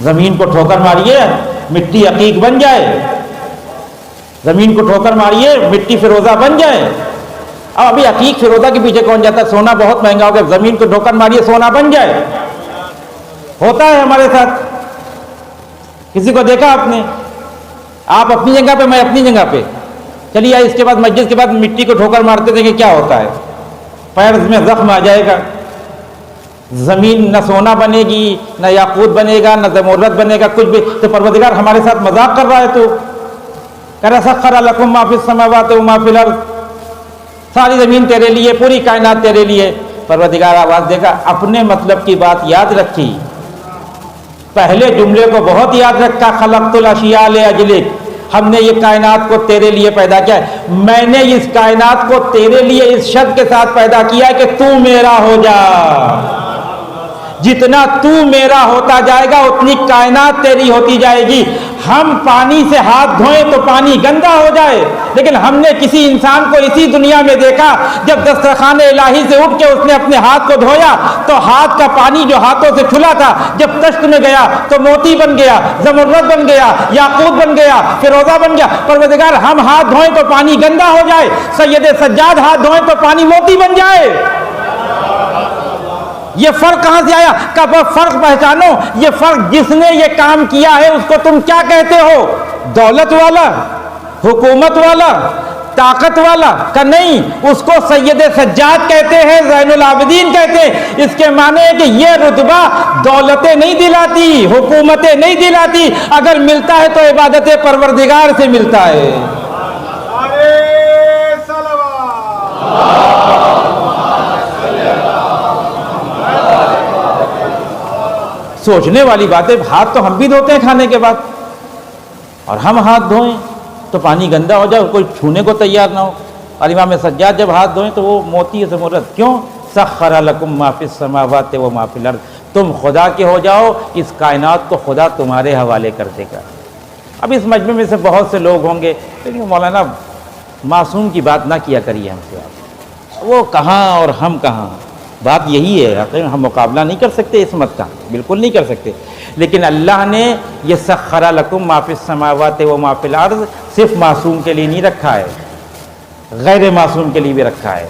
زمین کو ٹھوکر ماریے مٹی عقیق بن جائے، زمین کو ٹھوکر ماریے مٹی فیروزہ بن جائے۔ اب ابھی عقیق فیروزہ کے پیچھے کون جاتا ہے؟ سونا بہت مہنگا ہو گیا، زمین کو ٹھوکر ماریے سونا بن جائے۔ ہوتا ہے ہمارے ساتھ، کسی کو دیکھا آپ نے؟ آپ اپنی جگہ پہ، میں اپنی جگہ پہ، چلیے اس کے بعد مسجد کے بعد مٹی کو ٹھوکر مارتے تھے کہ کیا ہوتا ہے؟ پیر میں زخم آ جائے گا۔ زمین نہ سونا بنے گی، نہ یاقوت بنے گا، نہ زمرد بنے گا، کچھ بھی۔ تو پروردگار ہمارے ساتھ مذاق کر رہا ہے، تو کہہ رہا سخر لکم ما فی السماوات و ما فی الارض، ساری زمین تیرے لیے، پوری کائنات تیرے لیے۔ پروردگار آواز دے گا، اپنے مطلب کی بات یاد رکھی، پہلے جملے کو بہت یاد رکھا، خلقت الاشیاء لاجلک، ہم نے یہ کائنات کو تیرے لیے پیدا کیا ہے۔ میں نے اس کائنات کو تیرے لیے اس شرط کے ساتھ پیدا کیا ہے کہ تو میرا ہو جا۔ جتنا تو میرا ہوتا جائے گا اتنی کائنات تیری ہوتی جائے گی۔ ہم پانی سے ہاتھ دھوئیں تو پانی گندا ہو جائے، لیکن ہم نے کسی انسان کو اسی دنیا میں دیکھا، جب دسترخوان الہی سے اٹھ کے اس نے اپنے ہاتھ کو دھویا تو ہاتھ کا پانی جو ہاتھوں سے کھلا تھا جب تشت میں گیا تو موتی بن گیا، زمرد بن گیا، یاقوت بن گیا، فیروزہ بن گیا۔ پروردگار ہم ہاتھ دھوئیں تو پانی گندا ہو جائے، سید سجاد ہاتھ دھوئیں تو پانی موتی بن جائے۔ یہ فرق کہاں سے آیا؟ کب فرق پہچانو، یہ فرق جس نے یہ کام کیا ہے اس کو تم کیا کہتے ہو؟ دولت والا، حکومت والا، طاقت والا کا نہیں، اس کو سید سجاد کہتے ہیں، زین العابدین کہتے ہیں۔ اس کے معنی ہے کہ یہ رتبہ دولتیں نہیں دلاتی، حکومتیں نہیں دلاتی، اگر ملتا ہے تو عبادت پروردگار سے ملتا ہے۔ سوچنے والی بات ہے، ہاتھ تو ہم بھی دھوتے ہیں کھانے کے بعد، اور ہم ہاتھ دھوئیں تو پانی گندا ہو جائے، کوئی چھونے کو تیار نہ ہو۔ اور امام سجاد جب ہاتھ دھوئیں تو وہ موتی زمرد۔ کیوں؟ سخر لکم ما فی السماوات و ما فی الارض، تم خدا کے ہو جاؤ، اس کائنات کو خدا تمہارے حوالے کر دے گا۔ اب اس مجمع میں سے بہت سے لوگ ہوں گے، لیکن مولانا معصوم کی بات نہ کیا کریے ہم سے، آپ وہ کہاں اور ہم کہاں، بات یہی ہے۔ ہم مقابلہ نہیں کر سکتے عصمت کا، بالکل نہیں کر سکتے، لیکن اللہ نے یہ سخر لکم ما فی السماوات و ما فی الارض صرف معصوم کے لیے نہیں رکھا ہے، غیر معصوم کے لیے بھی رکھا ہے۔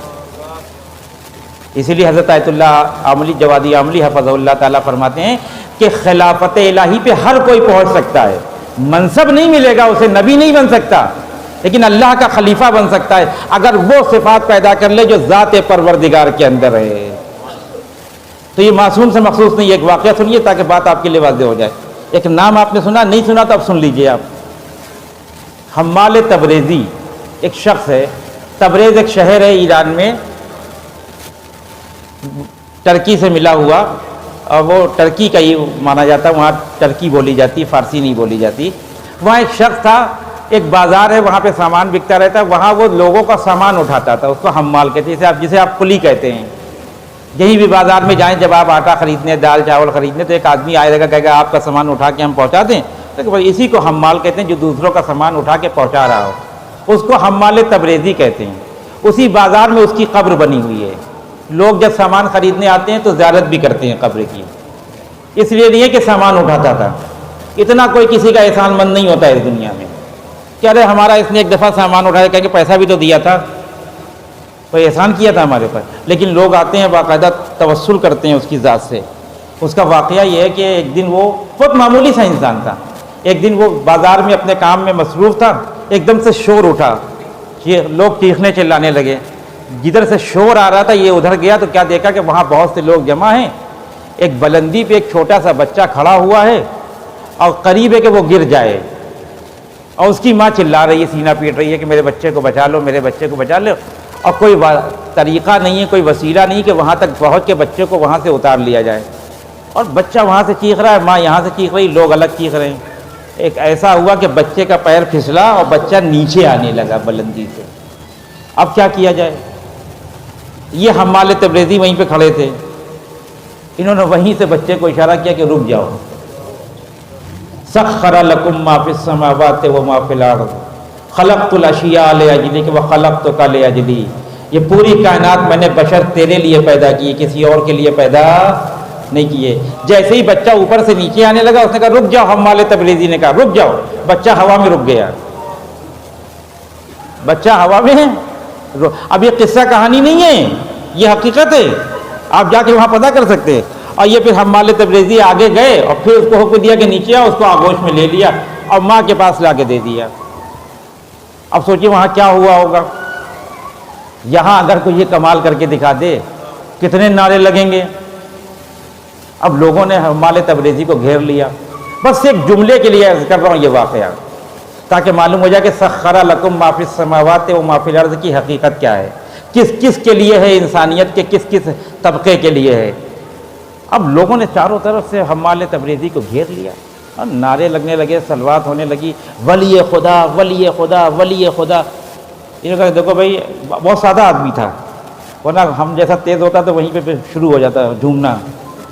اسی لیے حضرت آیت اللہ عاملی جوادی عاملی حفظہ اللہ تعالیٰ فرماتے ہیں کہ خلافت الہی پہ ہر کوئی پہنچ سکتا ہے، منصب نہیں ملے گا اسے، نبی نہیں بن سکتا، لیکن اللہ کا خلیفہ بن سکتا ہے اگر وہ صفات پیدا کر لے جو ذات پروردگار کے اندر ہے۔ تو یہ معصوم سے مخصوص نہیں۔ ایک واقعہ سنیے تاکہ بات آپ کے لیے واضح ہو جائے۔ ایک نام آپ نے سنا، نہیں سنا تو اب سن لیجئے آپ۔ حمال تبریزی ایک شخص ہے، تبریز ایک شہر ہے ایران میں، ٹرکی سے ملا ہوا، اور وہ ٹرکی کا ہی مانا جاتا ہے، وہاں ٹرکی بولی جاتی، فارسی نہیں بولی جاتی۔ وہاں ایک شخص تھا، ایک بازار ہے، وہاں پہ سامان بکتا رہتا ہے، وہاں وہ لوگوں کا سامان اٹھاتا تھا، اس کو حمال کہتے ہیں، جسے آپ کلی کہتے ہیں۔ کہیں بھی بازار میں جائیں، جب آپ آٹا خریدنے، دال چاول خریدنے، تو ایک آدمی آئے گا، کہے گا آپ کا سامان اٹھا کے ہم پہنچا دیں، تو اسی کو حمال کہتے ہیں، جو دوسروں کا سامان اٹھا کے پہنچا رہا ہو، اس کو حمال تبریزی کہتے ہیں۔ اسی بازار میں اس کی قبر بنی ہوئی ہے، لوگ جب سامان خریدنے آتے ہیں تو زیارت بھی کرتے ہیں قبر کی، اس لیے نہیں ہے کہ سامان اٹھاتا تھا، اتنا کوئی کسی کا احسان مند نہیں ہوتا ہے اس دنیا میں، کہ ارے ہمارا اس نے ایک دفعہ سامان اٹھایا، کہہ کے پیسہ بھی تو دیا تھا، کوئی احسان کیا تھا ہمارے پر۔ لیکن لوگ آتے ہیں، باقاعدہ توسل کرتے ہیں اس کی ذات سے۔ اس کا واقعہ یہ ہے کہ ایک دن وہ بہت معمولی سا انسان تھا، ایک دن وہ بازار میں اپنے کام میں مصروف تھا، ایک دم سے شور اٹھا، یہ لوگ چیخنے چلانے لگے، جدھر سے شور آ رہا تھا یہ ادھر گیا تو کیا دیکھا کہ وہاں بہت سے لوگ جمع ہیں، ایک بلندی پہ ایک چھوٹا سا بچہ کھڑا ہوا ہے، اور قریب ہے کہ وہ گر جائے، اور اس کی ماں چلا رہی ہے، سینہ پیٹ رہی ہے کہ میرے بچے کو بچا لو، میرے بچے کو بچا لو، اور کوئی طریقہ نہیں ہے، کوئی وسیلہ نہیں کہ وہاں تک پہنچ کے بچے کو وہاں سے اتار لیا جائے، اور بچہ وہاں سے چیخ رہا ہے، ماں یہاں سے چیخ رہی، لوگ الگ چیخ رہے ہیں۔ ایک ایسا ہوا کہ بچے کا پیر پھسلا اور بچہ نیچے آنے لگا بلندی سے۔ اب کیا کیا جائے؟ یہ حمال تبریزی وہیں پہ کھڑے تھے، انہوں نے وہیں سے بچے کو اشارہ کیا کہ رک جاؤ۔ سخر لکم ما فی السماوات و ما فی الارض خلقت الاشیاء لاجلک وخلقتک لاجلی، یہ پوری کائنات میں نے بشر تیرے لیے پیدا کی، کسی اور کے لیے پیدا نہیں کیے۔ جیسے ہی بچہ اوپر سے نیچے آنے لگا، اس نے کہا رک جاؤ، حمال تبریزی نے کہا رک جاؤ، بچہ ہوا میں رک گیا، بچہ ہوا میں ہے۔ اب یہ قصہ کہانی نہیں ہے، یہ حقیقت ہے، آپ جا کے وہاں پتہ کر سکتے ہیں۔ اور یہ پھر حمال تبریزی آگے گئے اور پھر اس کو حکم دیا کہ نیچے آؤ، اس کو آغوش میں لے لیا اور ماں کے پاس لا کے دے دیا۔ اب سوچیے وہاں کیا ہوا ہوگا۔ یہاں اگر کوئی یہ کمال کر کے دکھا دے، کتنے نعرے لگیں گے۔ اب لوگوں نے حمال تبریزی کو گھیر لیا۔ بس ایک جملے کے لیے عرض کر رہا ہوں یہ واقعہ، تاکہ معلوم ہو جائے کہ سخر لکم ما فی السماوات و ما فی الارض کی حقیقت کیا ہے، کس کس کے لیے ہے، انسانیت کے کس کس طبقے کے لیے ہے۔ اب لوگوں نے چاروں طرف سے حمال تبریزی کو گھیر لیا اور نعرے لگنے لگے، صلوات ہونے لگی، ولی خدا ولی خدا ولی خدا۔ انہوں نے کہا دیکھو بھائی بہت سادہ آدمی تھا، ورنہ ہم جیسا تیز ہوتا تو وہیں پہ شروع ہو جاتا جھومنا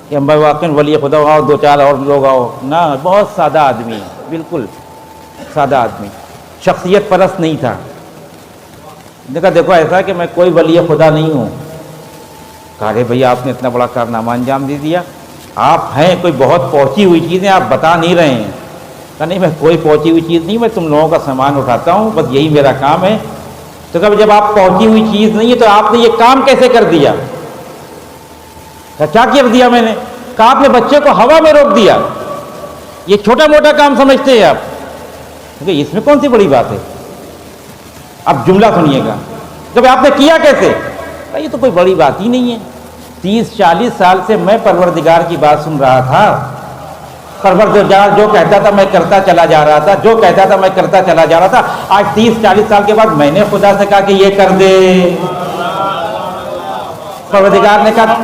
کہ ہم واقعی ولی خدا آؤ، دو چار اور لوگ آؤ۔ نہ، بہت سادہ آدمی، بالکل سادہ آدمی، شخصیت پرست نہیں تھا۔ دیکھا دیکھو ایسا کہ میں کوئی ولی خدا نہیں ہوں۔ کہا رہے بھئی آپ نے اتنا بڑا کارنامہ انجام دے دیا، آپ ہیں کوئی بہت پہنچی ہوئی چیزیں آپ بتا نہیں رہے ہیں۔ کہا نہیں میں کوئی پہنچی ہوئی چیز نہیں، میں تم لوگوں کا سامان اٹھاتا ہوں، بس یہی میرا کام ہے۔ تو کہا جب آپ پہنچی ہوئی چیز نہیں ہے تو آپ نے یہ کام کیسے کر دیا؟ کیا کر دیا میں نے؟ کہا آپ نے بچے کو ہوا میں روک دیا، یہ چھوٹا موٹا کام سمجھتے ہیں آپ؟ کہ اس میں کون سی بڑی بات ہے؟ اب جملہ سنیے گا، جب آپ نے کیا کیسے؟ یہ تو کوئی بڑی بات ہی نہیں ہے، 30-40 سال سے میں پروردگار کی بات سن رہا تھا، پروردگار جو کہتا تھا میں کرتا چلا جا رہا تھا، جو کہتا تھا میں کرتا چلا جا رہا تھا۔ آج 30-40 سال کے بعد میں نے خدا سے کہا کہ یہ کر دے، پروردگار نے کہا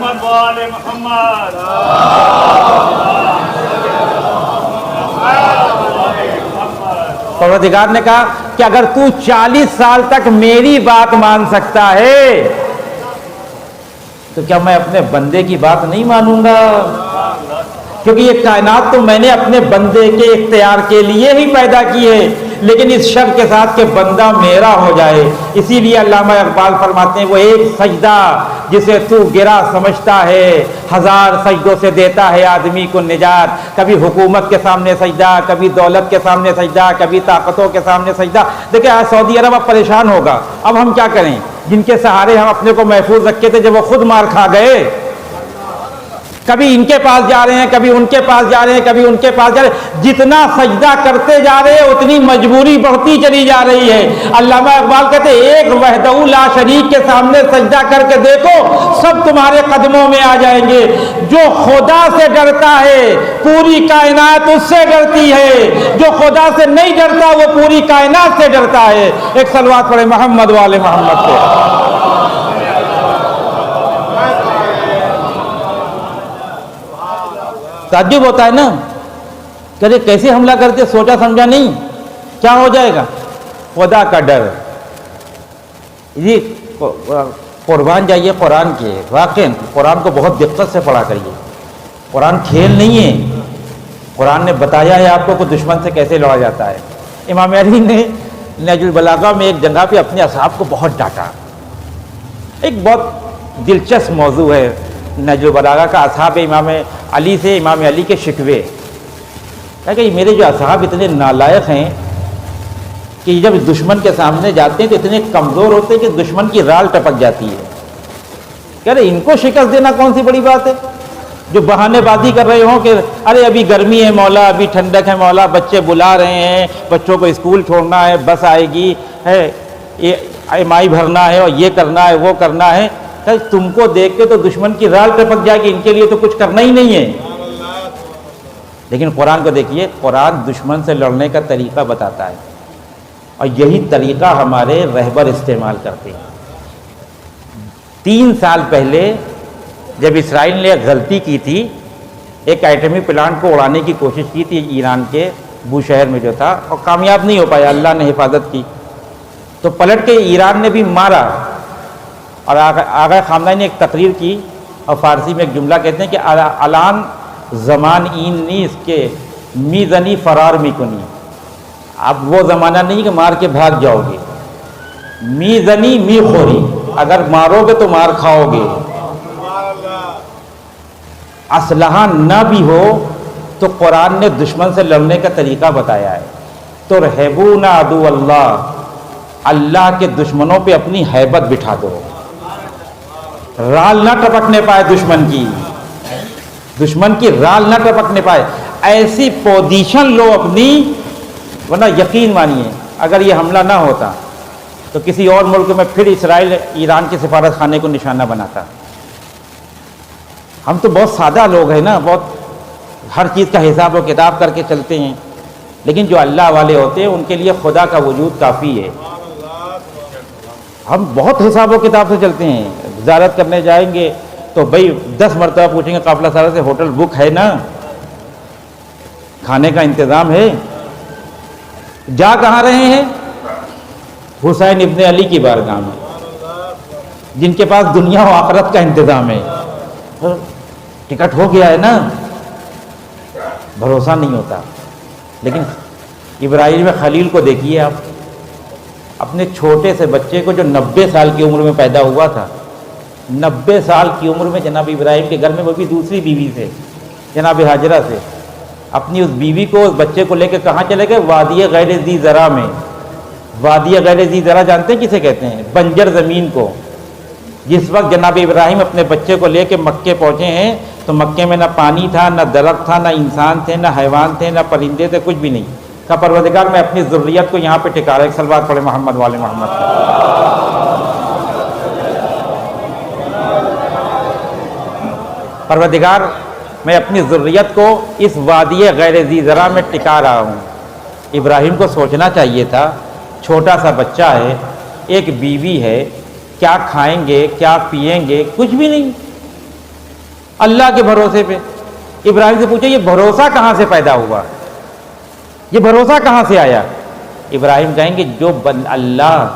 پروردگار نے کہا کہ اگر تو 40 سال تک میری بات مان سکتا ہے تو کیا میں اپنے بندے کی بات نہیں مانوں گا؟ کیونکہ یہ کائنات تو میں نے اپنے بندے کے اختیار کے لیے ہی پیدا کی ہے، لیکن اس شرط کے ساتھ کہ بندہ میرا ہو جائے۔ اسی لیے علامہ اقبال فرماتے ہیں وہ ایک سجدہ جسے تو گرا سمجھتا ہے، 1000 سجدوں سے دیتا ہے آدمی کو نجات۔ کبھی حکومت کے سامنے سجدہ، کبھی دولت کے سامنے سجدہ، کبھی طاقتوں کے سامنے سجدہ۔ دیکھیں آج سعودی عرب اب پریشان ہوگا، اب ہم کیا کریں؟ جن کے سہارے ہم اپنے کو محفوظ رکھے تھے، جب وہ خود مار کھا گئے کبھی ان کے پاس جا رہے ہیں، کبھی ان کے پاس جا رہے ہیں، کبھی ان کے پاس جا رہے ہیں، جتنا سجدہ کرتے جا رہے ہیں اتنی مجبوری بڑھتی چلی جا رہی ہے۔ علامہ اقبال کہتے ہیں ایک وحدہ لا شریک کے سامنے سجدہ کر کے دیکھو، سب تمہارے قدموں میں آ جائیں گے۔ جو خدا سے ڈرتا ہے پوری کائنات اس سے ڈرتی ہے، جو خدا سے نہیں ڈرتا وہ پوری کائنات سے ڈرتا ہے۔ ایک صلوات پڑھے محمد والے محمد پہ۔ تعجب ہوتا ہے نا، کہ کیسے حملہ کرتے، سوچا سمجھا نہیں، کیا ہو جائے گا؟ خدا کا ڈر۔ یہ قربان جائیے قرآن کے، واقعی قرآن کو بہت دقت سے پڑھا کریے۔ قرآن کھیل نہیں ہے، قرآن نے بتایا ہے آپ کو کہ دشمن سے کیسے لڑا جاتا ہے۔ امام علی نے نہج البلاغہ میں ایک جگہ پہ اپنے اصحاب کو بہت ڈانٹا۔ ایک بہت دلچسپ موضوع ہے نہج البلاغہ کا، اصحاب امام علی سے امام علی کے شکوے۔ کہ میرے جو اصحاب اتنے نالائق ہیں کہ جب دشمن کے سامنے جاتے ہیں تو اتنے کمزور ہوتے ہیں کہ دشمن کی رال ٹپک جاتی ہے۔ کہہ رہے ان کو شکست دینا کون سی بڑی بات ہے؟ جو بہانے بازی کر رہے ہوں کہ ارے ابھی گرمی ہے مولا، ابھی ٹھنڈک ہے مولا، بچے بلا رہے ہیں، بچوں کو اسکول چھوڑنا ہے، بس آئے گی ہے، EMI بھرنا ہے اور یہ کرنا ہے وہ کرنا ہے۔ تم کو دیکھ کے تو دشمن کی رال ٹپک جائے گی، ان کے لیے تو کچھ کرنا ہی نہیں ہے۔ لیکن قرآن کو دیکھیے، قرآن دشمن سے لڑنے کا طریقہ بتاتا ہے، اور یہی طریقہ ہمارے رہبر استعمال کرتے ہیں۔ 3 سال پہلے جب اسرائیل نے ایک غلطی کی تھی، ایک ایٹمی پلانٹ کو اڑانے کی کوشش کی تھی ایران کے بوشہر میں جو تھا، اور کامیاب نہیں ہو پایا، اللہ نے حفاظت کی، تو پلٹ کے ایران نے بھی مارا۔ اور آغا خامنہ نے ایک تقریر کی اور فارسی میں ایک جملہ کہتے ہیں کہ الان زمان این نیست کہ می زنی فرار می کنی، اب وہ زمانہ نہیں کہ مار کے بھاگ جاؤ گے، می زنی می خوری، اگر مارو گے تو مار کھاؤ گے، اسلحہ نہ بھی ہو تو قرآن نے دشمن سے لڑنے کا طریقہ بتایا ہے۔ ترہبون عدو اللہ، اللہ کے دشمنوں پہ اپنی ہیبت بٹھا دو، رال نہ ٹپکنے پائے دشمن کی رال نہ ٹپکنے پائے، ایسی پوزیشن لو اپنی، ورنہ یقین مانیے اگر یہ حملہ نہ ہوتا تو کسی اور ملک میں پھر اسرائیل ایران کے سفارت خانے کو نشانہ بناتا۔ ہم تو بہت سادہ لوگ ہیں نا، بہت ہر چیز کا حساب و کتاب کر کے چلتے ہیں، لیکن جو اللہ والے ہوتے ہیں ان کے لیے خدا کا وجود کافی ہے۔ ہم بہت حساب و کتاب سے چلتے ہیں، زیارت کرنے جائیں گے تو بھائی 10 مرتبہ پوچھیں گے قافلہ سالہ سے ہوٹل بک ہے نا، کھانے کا انتظام ہے، جا کہاں رہے ہیں؟ حسین ابن علی کی بارگاہ میں، جن کے پاس دنیا و آخرت کا انتظام ہے۔ ٹکٹ ہو گیا ہے نا، بھروسہ نہیں ہوتا۔ لیکن ابراہیم خلیل کو دیکھیے آپ، اپنے چھوٹے سے بچے کو جو 90 سال کی عمر میں پیدا ہوا تھا، 90 سال کی عمر میں جناب ابراہیم کے گھر میں، وہ بھی دوسری بیوی سے، جناب ہاجرہ سے، اپنی اس بیوی کو اس بچے کو لے کے کہاں چلے گئے؟ وادی غیر ذی زرع میں۔ وادی غیر ذی زرع جانتے ہیں کسے کہتے ہیں؟ بنجر زمین کو۔ جس وقت جناب ابراہیم اپنے بچے کو لے کے مکے پہنچے ہیں تو مکے میں نہ پانی تھا، نہ درخت تھا، نہ انسان تھے، نہ حیوان تھے، نہ پرندے تھے، کچھ بھی نہیں کہا پروردگار میں اپنی ذریت کو یہاں پہ ٹکا رہا۔ ایک صلوات پڑھے محمد والے محمد۔ پروردگار میں اپنی ذریت کو اس وادی غیر ذی زرع میں ٹکا رہا ہوں۔ ابراہیم کو سوچنا چاہیے تھا، چھوٹا سا بچہ ہے، ایک بیوی ہے، کیا کھائیں گے کیا پئیں گے، کچھ بھی نہیں، اللہ کے بھروسے پہ۔ ابراہیم سے پوچھے یہ بھروسہ کہاں سے پیدا ہوا، یہ بھروسہ کہاں سے آیا؟ ابراہیم کہیں گے جو اللہ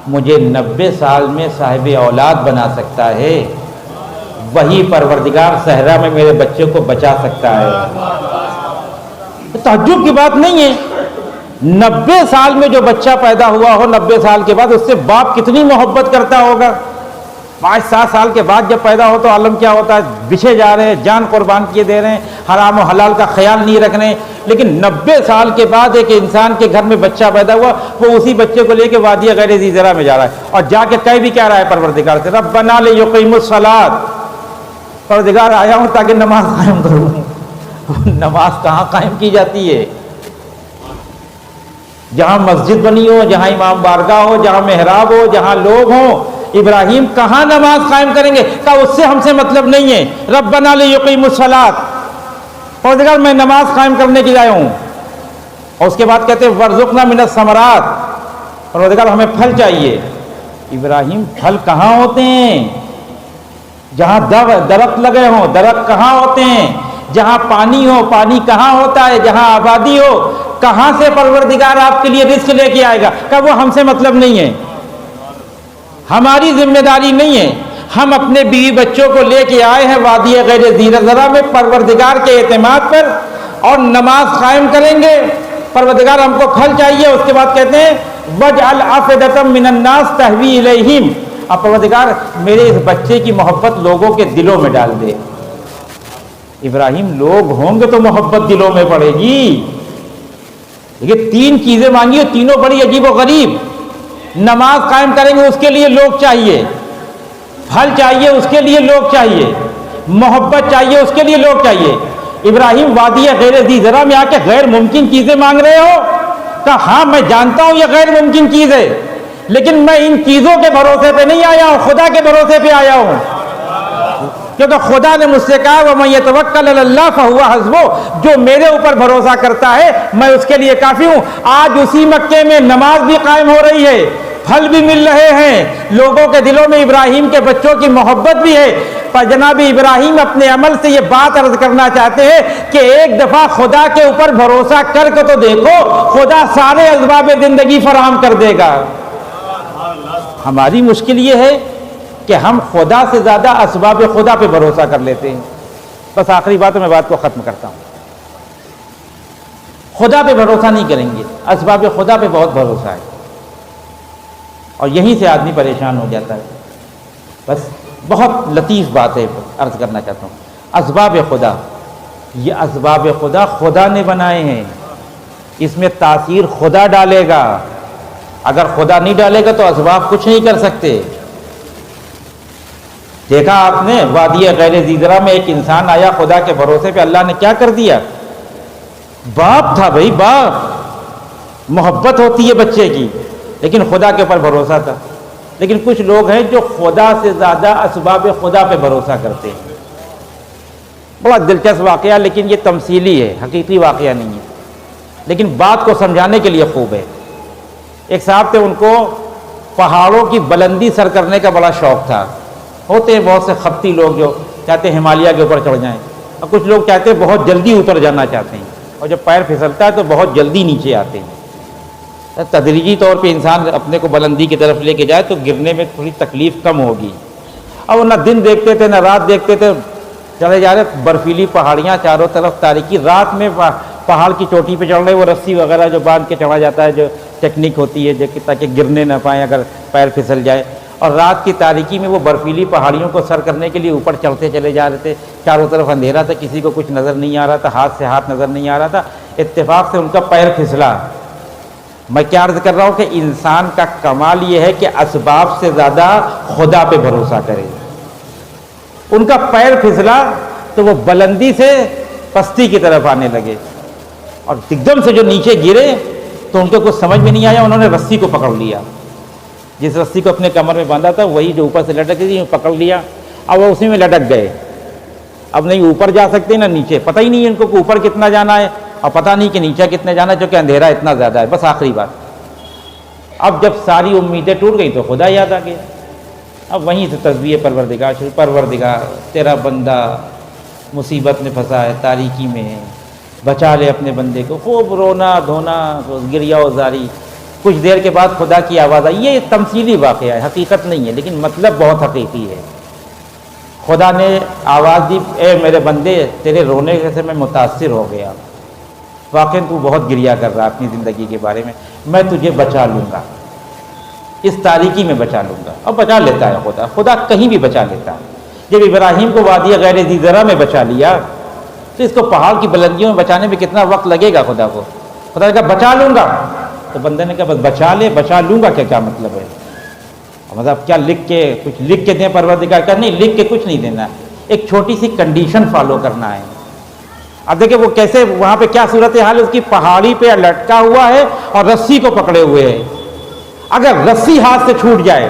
مجھے 90 سال میں صاحب اولاد بنا سکتا ہے، وہی پروردگار صحرا میں میرے بچے کو بچا سکتا ہے۔ تعجب کی بات نہیں ہے، 90 سال میں جو بچہ پیدا ہوا ہو، 90 سال کے بعد اس سے باپ کتنی محبت کرتا ہوگا۔ 5-7 سال کے بعد جب پیدا ہو تو عالم کیا ہوتا ہے، بچھے جا رہے ہیں، جان قربان کیے دے رہے ہیں، حرام و حلال کا خیال نہیں رکھ رہے ہیں۔ لیکن 90 سال کے بعد ایک انسان کے گھر میں بچہ پیدا ہوا، وہ اسی بچے کو لے کے وادی غیر ذی زرع میں جا رہا ہے، اور جا کے کہہ بھی کیا رہا ہے پروردگار سے، ربنا لیقیموا الصلاۃ، پروردگار آیا ہوں تاکہ نماز قائم کروں. نماز کہاں قائم کی جاتی ہے؟ جہاں مسجد بنی ہو، جہاں امام بارگاہ ہو، جہاں محراب ہو، جہاں لوگ ہوں. ابراہیم کہاں نماز قائم کریں گے؟ کہا اس سے ہم سے مطلب نہیں ہے. ربنا لیقیموا الصلاۃ، پروردگار میں نماز قائم کرنے کے لیے آیا ہوں. اور اس کے بعد کہتے ہیں وارزقنا من الثمرات، پروردگار ہمیں پھل چاہیے. ابراہیم پھل کہاں ہوتے ہیں؟ جہاں درخت لگے ہوں. درخت کہاں ہوتے ہیں؟ جہاں پانی ہو. پانی کہاں ہوتا ہے؟ جہاں آبادی ہو. کہاں سے پروردگار آپ کے لیے رزق لے کے آئے گا؟ کہ وہ ہم سے مطلب نہیں ہے، ہماری ذمہ داری نہیں ہے. ہم اپنے بیوی بچوں کو لے کے آئے ہیں وادی غیر ذی زرع میں پروردگار کے اعتماد پر، اور نماز قائم کریں گے. پروردگار ہم کو پھل چاہیے. اس کے بعد کہتے ہیں وَاجْعَلْ أَفْئِدَةً مِّنَ النَّاسِ تَهْوِي إِلَيْهِمْ، اب پروردگار میرے اس بچے کی محبت لوگوں کے دلوں میں ڈال دے. ابراہیم لوگ ہوں گے تو محبت دلوں میں پڑے گی. یہ تین چیزیں مانگی اور تینوں بڑی عجیب و غریب. نماز قائم کریں گے اس کے لیے لوگ چاہیے، پھل چاہیے اس کے لیے لوگ چاہیے، محبت چاہیے اس کے لیے لوگ چاہیے. ابراہیم وادی غیر ذی زرع میں آ کے غیر ممکن چیزیں مانگ رہے ہو؟ کہا ہاں میں جانتا ہوں یہ غیر ممکن چیز ہے، لیکن میں ان چیزوں کے بھروسے پہ نہیں آیا ہوں، خدا کے بھروسے پہ آیا ہوں. کیونکہ خدا نے مجھ سے کہا وَمَن يَتَوَکَّلْ عَلَى اللَّهِ فَهُوَ حَسْبُهُ، جو میرے اوپر بھروسہ کرتا ہے میں اس کے لیے کافی ہوں. آج اسی مکے میں نماز بھی قائم ہو رہی ہے، پھل بھی مل رہے ہیں، لوگوں کے دلوں میں ابراہیم کے بچوں کی محبت بھی ہے. پر جناب ابراہیم اپنے عمل سے یہ بات عرض کرنا چاہتے ہیں کہ ایک دفعہ خدا کے اوپر بھروسہ کر کے تو دیکھو، خدا سارے اسباب زندگی فراہم کر دے گا. ہماری مشکل یہ ہے کہ ہم خدا سے زیادہ اسباب خدا پہ بھروسہ کر لیتے ہیں. بس آخری بات میں بات کو ختم کرتا ہوں. خدا پہ بھروسہ نہیں کریں گے، اسباب خدا پہ بہت بھروسہ ہے، اور یہیں سے آدمی پریشان ہو جاتا ہے. بس بہت لطیف بات ہے، عرض کرنا چاہتا ہوں. اسباب خدا، یہ اسباب خدا خدا نے بنائے ہیں، اس میں تاثیر خدا ڈالے گا. اگر خدا نہیں ڈالے گا تو اسباب کچھ نہیں کر سکتے. دیکھا آپ نے وادی غیر ذی زرع میں ایک انسان آیا خدا کے بھروسے پہ، اللہ نے کیا کر دیا؟ باپ تھا بھائی، باپ، محبت ہوتی ہے بچے کی، لیکن خدا کے اوپر بھروسہ تھا. لیکن کچھ لوگ ہیں جو خدا سے زیادہ اسباب خدا پہ بھروسہ کرتے ہیں. بڑا دلچسپ واقعہ، لیکن یہ تمثیلی ہے، حقیقی واقعہ نہیں ہے، لیکن بات کو سمجھانے کے لیے خوب ہے. ایک صاحب تھے، ان کو پہاڑوں کی بلندی سر کرنے کا بڑا شوق تھا. ہوتے ہیں بہت سے خپتی لوگ جو چاہتے ہیں ہمالیہ کے اوپر چڑھ جائیں، اور کچھ لوگ چاہتے ہیں بہت جلدی اتر جانا چاہتے ہیں، اور جب پیر پھسلتا ہے تو بہت جلدی نیچے آتے ہیں. تدریجی طور پہ انسان اپنے کو بلندی کی طرف لے کے جائے تو گرنے میں تھوڑی تکلیف کم ہوگی. اب وہ نہ دن دیکھتے تھے نہ رات دیکھتے تھے، چلے جا رہے، برفیلی پہاڑیاں چاروں طرف تاریکی. رات میں پہاڑ کی چوٹی پہ چڑھ رہے، وہ رسی وغیرہ جو باندھ کے چڑھا جاتا ہے، جو ٹیکنیک ہوتی ہے تاکہ گرنے نہ پائیں اگر پیر پھسل جائے. اور رات کی تاریکی میں وہ برفیلی پہاڑیوں کو سر کرنے کے لیے اوپر چڑھتے چلے جا رہے تھے. چاروں طرف اندھیرا تھا، کسی کو کچھ نظر نہیں آ رہا تھا، ہاتھ سے ہاتھ نظر نہیں آ رہا تھا. اتفاق سے ان کا پیر پھسلا. میں کیا عرض کر رہا ہوں کہ انسان کا کمال یہ ہے کہ اسباب سے زیادہ خدا پہ بھروسہ کرے. ان کا پیر پھسلا تو وہ بلندی سے پستی کی طرف آنے لگے، اور ایک دم سے جو نیچے گرے تو ان کو کچھ سمجھ میں نہیں آیا. انہوں نے رسی کو پکڑ لیا، جس رسی کو اپنے کمر میں باندھا تھا وہی جو اوپر سے لٹک رہی تھی، پکڑ لیا. اب وہ اسی میں لٹک گئے. اب نہیں اوپر جا سکتے نہ نیچے، پتہ ہی نہیں ہے ان کو کہ اوپر کتنا جانا ہے اور پتہ نہیں کہ نیچے کتنے جانا ہے، جو کہ اندھیرا اتنا زیادہ ہے. بس آخری بات، اب جب ساری امیدیں ٹوٹ گئی تو خدا یاد آ گیا. اب وہیں سے تسبیح پروردگار شروع. پروردگار تیرا بندہ مصیبت میں پھنسا ہے، تاریکی میں ہے، بچا لے اپنے بندے کو. خوب رونا دھونا، گریا و زاری. کچھ دیر کے بعد خدا کی آواز آئی. یہ تمثیلی واقعہ ہے، حقیقت نہیں ہے، لیکن مطلب بہت حقیقی ہے. خدا نے آواز دی، اے میرے بندے تیرے رونے سے میں متاثر ہو گیا، واقعی تو بہت گریا کر رہا اپنی زندگی کے بارے میں تجھے بچا لوں گا، اس تاریکی میں بچا لوں گا. اور بچا لیتا ہے خدا، خدا کہیں بھی بچا لیتا ہے. جب ابراہیم کو وادی غیر ذی زرع میں بچا لیا تو اس کو پہاڑ کی بلندیوں میں بچانے میں کتنا وقت لگے گا خدا کو؟ خدا نے کہا بچا لوں گا، تو بندے نے کہا بس بچا لے. بچا لوں گا کیا مطلب ہے؟ مطلب کیا لکھ کے کچھ لکھ کے دیں؟ پروردگار کا نہیں، لکھ کے کچھ نہیں دینا. ایک چھوٹی سی کنڈیشن فالو کرنا ہے. اب دیکھیں وہ کیسے وہاں پہ کیا صورت حال ہے اس کی, پہاڑی پہ لٹکا ہوا ہے اور رسی کو پکڑے ہوئے ہے. اگر رسی ہاتھ سے چھوٹ جائے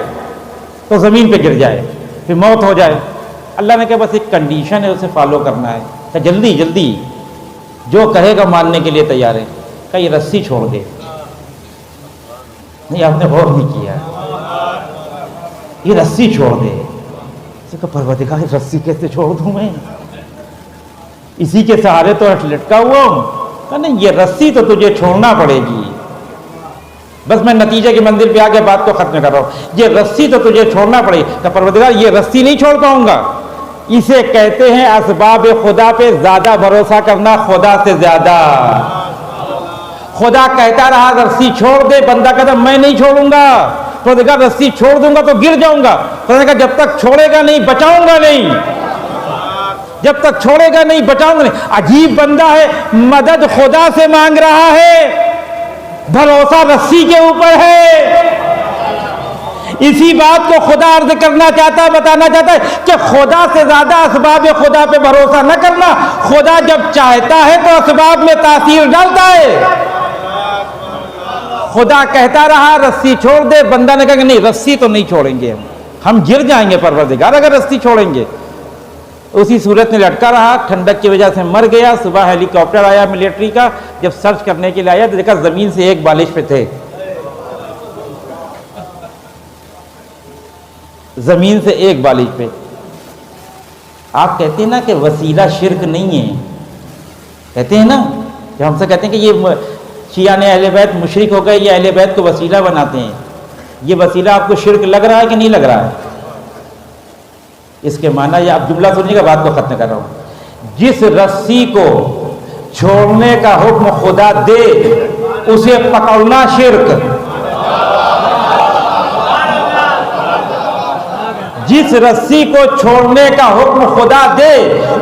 تو زمین پہ گر جائے, پھر موت ہو جائے. اللہ نے کہا بس ایک کنڈیشن ہے, اسے فالو کرنا ہے. کہ جلدی جلدی جو کہے گا ماننے کے لیے تیار ہے. کہ یہ رسی چھوڑ دے. نہیں, آپ نے غور نہیں کیا, یہ رسی چھوڑ دے. پروردگار رسی کیسے چھوڑ دوں میں, اسی کے سہارے تو لٹکا ہوا ہوں. کہ نہیں, یہ رسی تو تجھے چھوڑنا پڑے گی. بس میں نتیجے کی منزل پہ آ کے بات کو ختم کر رہا ہوں. یہ رسی تو تجھے چھوڑنا پڑے گی. کہ پروردگار یہ رسی نہیں چھوڑ پاؤں گا. اسے کہتے ہیں اسباب خدا پہ زیادہ بھروسہ کرنا خدا سے زیادہ. خدا کہتا رہا رسی چھوڑ دے, بندہ کہتا میں نہیں چھوڑوں گا. پروردگار رسی چھوڑ دوں گا تو گر جاؤں گا. پروردگار جب تک چھوڑے گا نہیں بچاؤں گا نہیں, جب تک چھوڑے گا نہیں بچاؤں گا نہیں. عجیب بندہ ہے, مدد خدا سے مانگ رہا ہے, بھروسہ رسی کے اوپر ہے. اسی بات کو خدا عرض کرنا چاہتا ہے, بتانا چاہتا ہے کہ خدا سے زیادہ اسباب خدا پہ بھروسہ نہ کرنا. خدا جب چاہتا ہے تو اسباب میں تاثیر ڈالتا ہے. خدا کہتا رہا رسی چھوڑ دے, بندہ نے کہا کہ نہیں رسی تو نہیں چھوڑیں گے, ہم گر جائیں گے پروردگار اگر رسی چھوڑیں گے. اسی صورت میں لٹکا رہا, ٹھنڈک کی وجہ سے مر گیا. صبح ہیلی کاپٹر آیا ملٹری کا, جب سرچ کرنے کے لیے آیا تو دیکھا زمین سے ایک بالش پہ تھے. زمین سے ایک بالش پہ. آپ کہتے ہیں نا کہ وسیلہ شرک نہیں ہے, کہتے ہیں نا کہ ہم سے کہتے ہیں کہ یہ شیعہ نے اہل بیت مشرک ہو گئے, یہ اہل بیت کو وسیلہ بناتے ہیں. یہ وسیلہ آپ کو شرک لگ رہا ہے کہ نہیں لگ رہا ہے؟ اس کے معنی یہ آپ جملہ سنیے گا, بات کو ختم کر رہا ہوں. جس رسی کو چھوڑنے کا حکم خدا دے اسے پکڑنا شرک. جس رسی کو چھوڑنے کا حکم خدا دے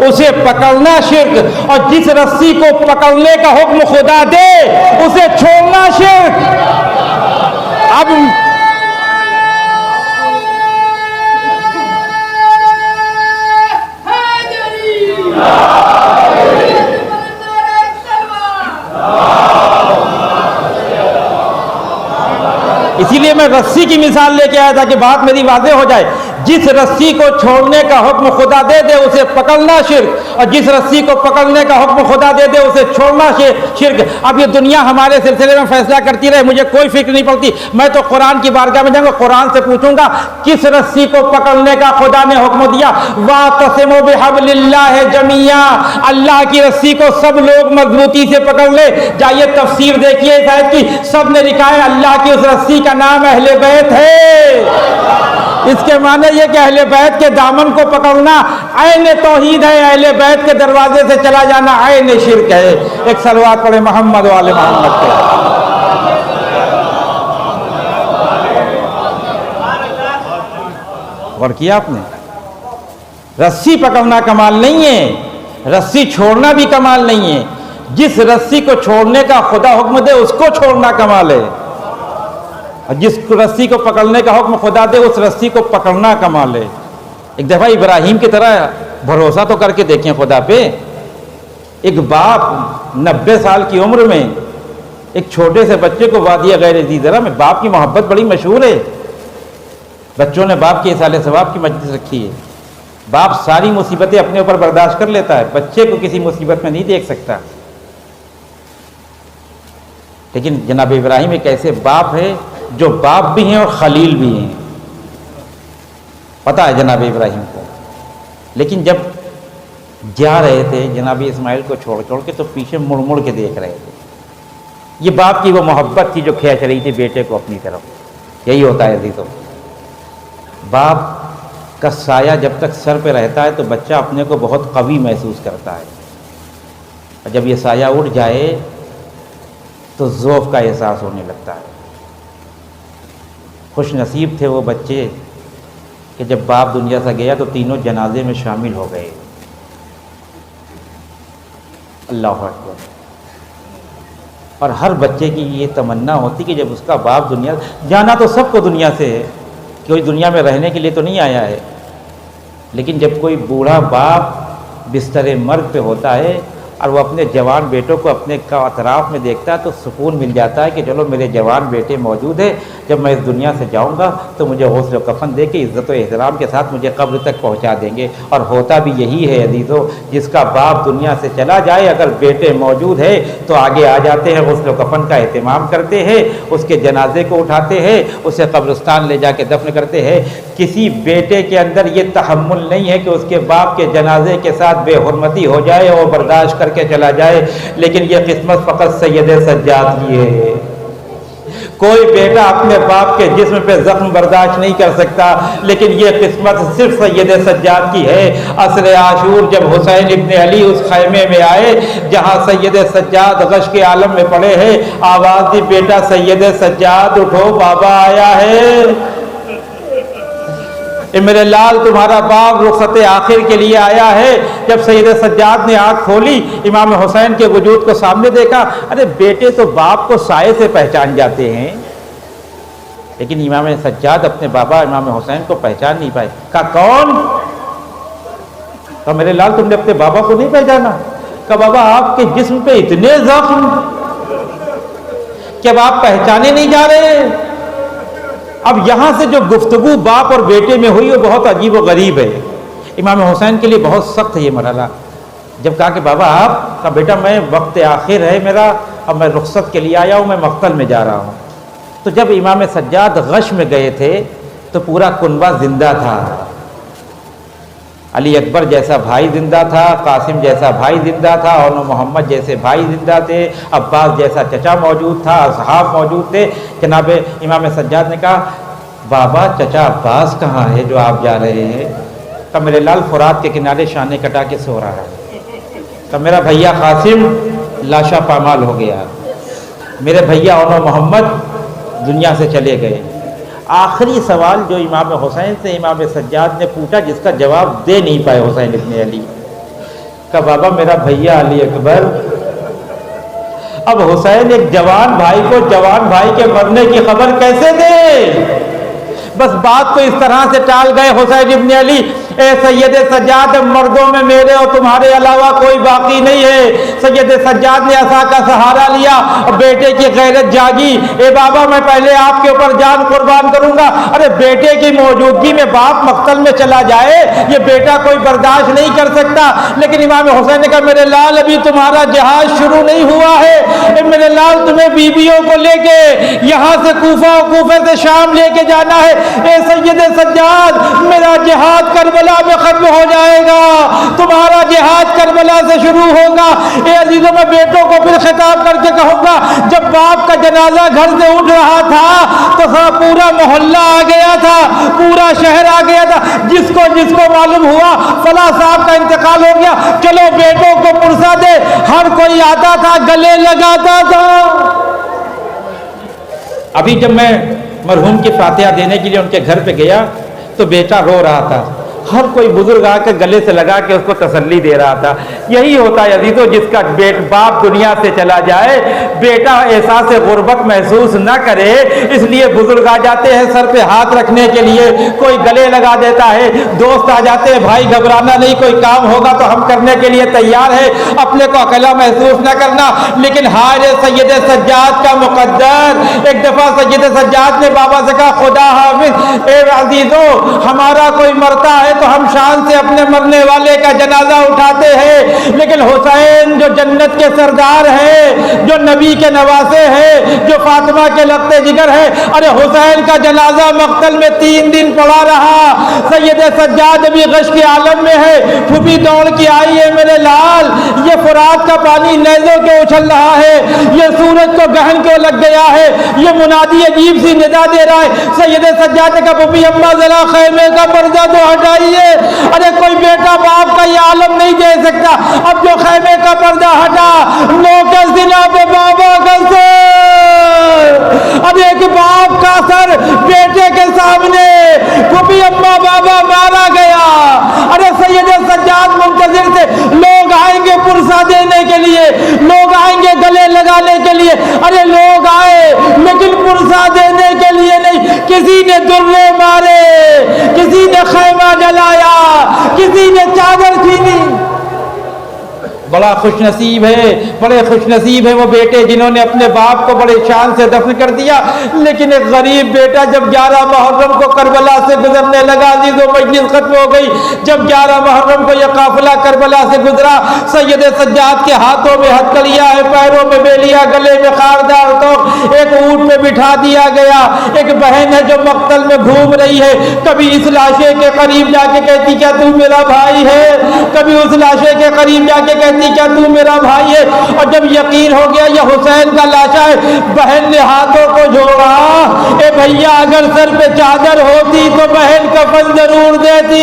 اسے پکڑنا شرک, اور جس رسی کو پکڑنے کا حکم خدا دے اسے چھوڑنا شرک. اب اسی لیے میں رسی کی مثال لے کے آیا تھا کہ بات میری واضح ہو جائے. جس رسی کو چھوڑنے کا حکم خدا دے دے اسے پکڑنا شرک, اور جس رسی کو پکڑنے کا حکم خدا دے دے اسے چھوڑنا شرک. اب یہ دنیا ہمارے سلسلے میں فیصلہ کرتی رہے, مجھے کوئی فکر نہیں پڑتی. میں تو قرآن کی بارگاہ میں جاؤں گا, قرآن سے پوچھوں گا کس رسی کو پکڑنے کا خدا نے حکم دیا. وَاعْتَصِمُوا بِحَبْلِ اللَّهِ جَمِيعًا, اللہ کی رسی کو سب لوگ مضبوطی سے پکڑ لے. جائیے تفسیر دیکھیے اس آیت کی, سب نے لکھا ہے اللہ کی اس رسی کا نام اہل بیت ہے. اس کے معنی یہ کہ اہل بیت کے دامن کو پکڑنا عین توحید ہے, اہل بیت کے دروازے سے چلا جانا عین شرک ہے. ایک صلوات پڑھے محمد والے محمد کے. غور کیا آپ نے؟ رسی پکڑنا کمال نہیں ہے, رسی چھوڑنا بھی کمال نہیں ہے. جس رسی کو چھوڑنے کا خدا حکم دے اس کو چھوڑنا کمال ہے, اور جس رسی کو پکڑنے کا حکم خدا دے اس رسی کو پکڑنا کمال ہے. ایک دفعہ ابراہیم کی طرح بھروسہ تو کر کے دیکھیں خدا پہ. ایک باپ 90 سال کی عمر میں ایک چھوٹے سے بچے کو وادی غیر ذی زرع میں, باپ کی محبت بڑی مشہور ہے, بچوں نے باپ کے اصالہ ثواب کی مجلس رکھی ہے. باپ ساری مصیبتیں اپنے اوپر برداشت کر لیتا ہے, بچے کو کسی مصیبت میں نہیں دیکھ سکتا. لیکن جناب ابراہیم ایک ایسے باپ ہے جو باپ بھی ہیں اور خلیل بھی ہیں, پتہ ہے جناب ابراہیم کو. لیکن جب جا رہے تھے جناب اسماعیل کو چھوڑ کے, تو پیچھے مڑ مڑ کے دیکھ رہے تھے. یہ باپ کی وہ محبت تھی جو کھینچ رہی تھی بیٹے کو اپنی طرف. یہی ہوتا ہے عزیزو, باپ کا سایہ جب تک سر پہ رہتا ہے تو بچہ اپنے کو بہت قوی محسوس کرتا ہے, اور جب یہ سایہ اٹھ جائے تو ضعف کا احساس ہونے لگتا ہے. خوش نصیب تھے وہ بچے کہ جب باپ دنیا سے گیا تو تینوں جنازے میں شامل ہو گئے. اللہ اکبر. اور ہر بچے کی یہ تمنا ہوتی کہ جب اس کا باپ دنیا, جانا تو سب کو دنیا سے ہے, کوئی دنیا میں رہنے کے لیے تو نہیں آیا ہے, لیکن جب کوئی بوڑھا باپ بستر مرگ پہ ہوتا ہے اور وہ اپنے جوان بیٹوں کو اپنے اطراف میں دیکھتا ہے تو سکون مل جاتا ہے کہ چلو میرے جوان بیٹے موجود ہیں، جب میں اس دنیا سے جاؤں گا تو مجھے غسل و کفن دے کے عزت و احترام کے ساتھ مجھے قبر تک پہنچا دیں گے۔ اور ہوتا بھی یہی ہے عزیزو، جس کا باپ دنیا سے چلا جائے اگر بیٹے موجود ہیں تو آگے آ جاتے ہیں، غسل و کفن کا اہتمام کرتے ہیں، اس کے جنازے کو اٹھاتے ہیں، اسے قبرستان لے جا کے دفن کرتے ہیں۔ کسی بیٹے کے اندر یہ تحمل نہیں ہے کہ اس کے باپ کے جنازے کے ساتھ بے حرمتی ہو جائے اور برداشت کر کے چلا جائے، لیکن یہ قسمت فقط سید سجاد کی ہے۔ کوئی بیٹا اپنے باپ کے جسم پہ زخم برداشت نہیں کر سکتا، لیکن یہ قسمت صرف سید سجاد کی ہے۔ عصر عاشور جب حسین ابن علی اس خیمے میں آئے جہاں سید سجاد غش کے عالم میں پڑے ہیں، آواز دی بیٹا سید سجاد اٹھو، بابا آیا ہے۔ اے میرے لال تمہارا باپ رخصت آخر کے لیے آیا ہے۔ جب سید سجاد نے آنکھ کھولی، امام حسین کے وجود کو سامنے دیکھا، ارے بیٹے تو باپ کو سائے سے پہچان جاتے ہیں، لیکن امام سجاد اپنے بابا امام حسین کو پہچان نہیں پائے۔ کہا کون؟ کہا میرے لال تم نے اپنے بابا کو نہیں پہچانا؟ کہا بابا آپ کے جسم پہ اتنے زخم کہ اب آپ پہچانے نہیں جا رہے۔ اب یہاں سے جو گفتگو باپ اور بیٹے میں ہوئی وہ بہت عجیب و غریب ہے۔ امام حسین کے لیے بہت سخت ہے یہ مرحلہ۔ جب کہا کہ بابا آپ، کہا بیٹا میں وقت آخر ہے میرا، اب میں رخصت کے لیے آیا ہوں، میں مقتل میں جا رہا ہوں۔ تو جب امام سجاد غش میں گئے تھے تو پورا کنبہ زندہ تھا۔ علی اکبر جیسا بھائی زندہ تھا، قاسم جیسا بھائی زندہ تھا، اور محمد جیسے بھائی زندہ تھے، عباس جیسا چچا موجود تھا، اصحاب موجود تھے۔ جناب امام سجاد نے کہا بابا چچا عباس کہاں ہے جو آپ جا رہے ہیں؟ کہا میرے لال فرات کے کنارے شانے کٹا کے سو رہا ہے۔ کہا میرا بھیا قاسم لاشا پامال ہو گیا، میرے بھیا اور محمد دنیا سے چلے گئے۔ آخری سوال جو امام حسین سے امام سجاد نے پوچھا جس کا جواب دے نہیں پائے حسین ابن علی، کہ بابا میرا بھیا علی اکبر۔ اب حسین ایک جوان بھائی کو جوان بھائی کے مرنے کی خبر کیسے دے؟ بس بات کو اس طرح سے ٹال گئے حسین ابن علی، اے سید سجاد مردوں میں میرے اور تمہارے علاوہ کوئی باقی نہیں ہے۔ سید سجاد نے عصا کا سہارا لیا، بیٹے کی غیرت جاگی، اے بابا میں پہلے آپ کے اوپر جان قربان کروں گا۔ ارے بیٹے کی موجودگی میں باپ مقتل میں چلا جائے یہ بیٹا کوئی برداشت نہیں کر سکتا۔ لیکن امام حسین نے کہا میرے لال ابھی تمہارا جہاد شروع نہیں ہوا ہے، اے میرے لال تمہیں بیویوں کو لے کے یہاں سے کوفہ اور کوفہ سے شام لے کے جانا ہے۔ اے سید سجاد میرا جہاد کربلا میں ختم ہو جائے گا، تمہارا جہاد کربلا سے شروع ہوگا۔ اے عزیزوں میں بیٹوں کو پھر خطاب کر کے کہوں گا، جب باپ کا جنازہ گھر سے اٹھ رہا تھا تو پورا محلہ آ گیا تھا، پورا شہر آ گیا تھا، جس کو معلوم ہوا فلاں صاحب کا انتقال ہو گیا، چلو بیٹوں کو پرسا دے۔ ہر کوئی آتا تھا گلے لگاتا تھا۔ ابھی جب میں مرحوم کی فاتحہ دینے کے لیے ان کے گھر پہ گیا تو بیٹا رو رہا تھا، ہر کوئی بزرگ آ کے گلے سے لگا کے اس کو تسلی دے رہا تھا۔ یہی ہوتا ہے عزیزو، جس کا باپ دنیا سے چلا جائے بیٹا احساس غربت محسوس نہ کرے، اس لیے بزرگ آ جاتے ہیں سر پہ ہاتھ رکھنے کے لیے، کوئی گلے لگا دیتا ہے، دوست آ جاتے ہیں بھائی گھبرانا نہیں، کوئی کام ہوگا تو ہم کرنے کے لیے تیار ہے، اپنے کو اکیلا محسوس نہ کرنا۔ لیکن ہائے سید سجاد کا مقدر، ایک دفعہ سید سجاد نے بابا سے کہا خدا حافظ، اے عزیزو ہمارا کوئی مرتا ہے تو ہم شان سے اپنے مرنے والے کا جنازہ اٹھاتے ہیں، لیکن حسین جو جنت کے سردار ہیں، جو نبی کے نواسے ہیں، جو فاطمہ کے لگتے جگر ہیں، ارے حسین کا جنازہ مقتل میں 3 دن پڑا رہا۔ سید سجاد بھی غش کے عالم میں ہے، پھوپھی دوڑ کے آئی ہے میرے لال، یہ فرات کا پانی نیزوں کے اچھل رہا ہے، یہ سورج کو گہن کو لگ گیا ہے، یہ منادی عجیب سی ندا دے رہا ہے۔ سید سجاد نے کہا پھوپھی اماں ذرا خیمے کا پردہ تو ہٹائیے۔ ارے کوئی بیٹا باپ کا یہ عالم نہیں دے سکتا، اب جو خیمے کا پردہ ہٹا، نوکر زنا پہ بابا کا سر، اب ایک باپ کا سر بیٹے کے سامنے، پھوپھی اماں بابا مارا گیا۔ ارے سید سجاد منتظر تھے، لوگ آئیں گے پرسا دینے کے لیے، لوگ آئیں گے گلے لگانے کے لیے، ارے لوگ آئے لیکن پرسا دینے کے لیے نہیں، کسی نے درے مارے، کسی نے خیمہ جلایا، کسی نے چادر چھینی۔ بڑا خوش نصیب ہے، بڑے خوش نصیب ہے وہ بیٹے جنہوں نے اپنے باپ کو بڑے شان سے دفن کر دیا۔ لیکن ایک غریب بیٹا جب 11 محرم کو کربلا سے گزرنے لگا، عزیز و مجلس ختم ہو گئی، جب 11 محرم کو یہ قافلہ کربلا سے گزرا، سید سجاد کے ہاتھوں میں ہتھکڑیاں ہے، پیروں میں بیلیا، گلے میں خاردار توق، ایک اونٹ پہ بٹھا دیا گیا۔ ایک بہن ہے جو مقتل میں گھوم رہی ہے، کبھی اس لاشے کے قریب جا کے کہتی کیا تو میرا بھائی ہے، کبھی اس لاشے کے قریب جا کے کہتی کیا تو میرا بھائی ہے۔ اور جب یقین ہو گیا یہ حسین کا لاشا ہے، بہن نے ہاتھوں کو جوڑا، اے بھیا اگر سر پہ چادر ہوتی تو بہن کفن ضرور دیتی۔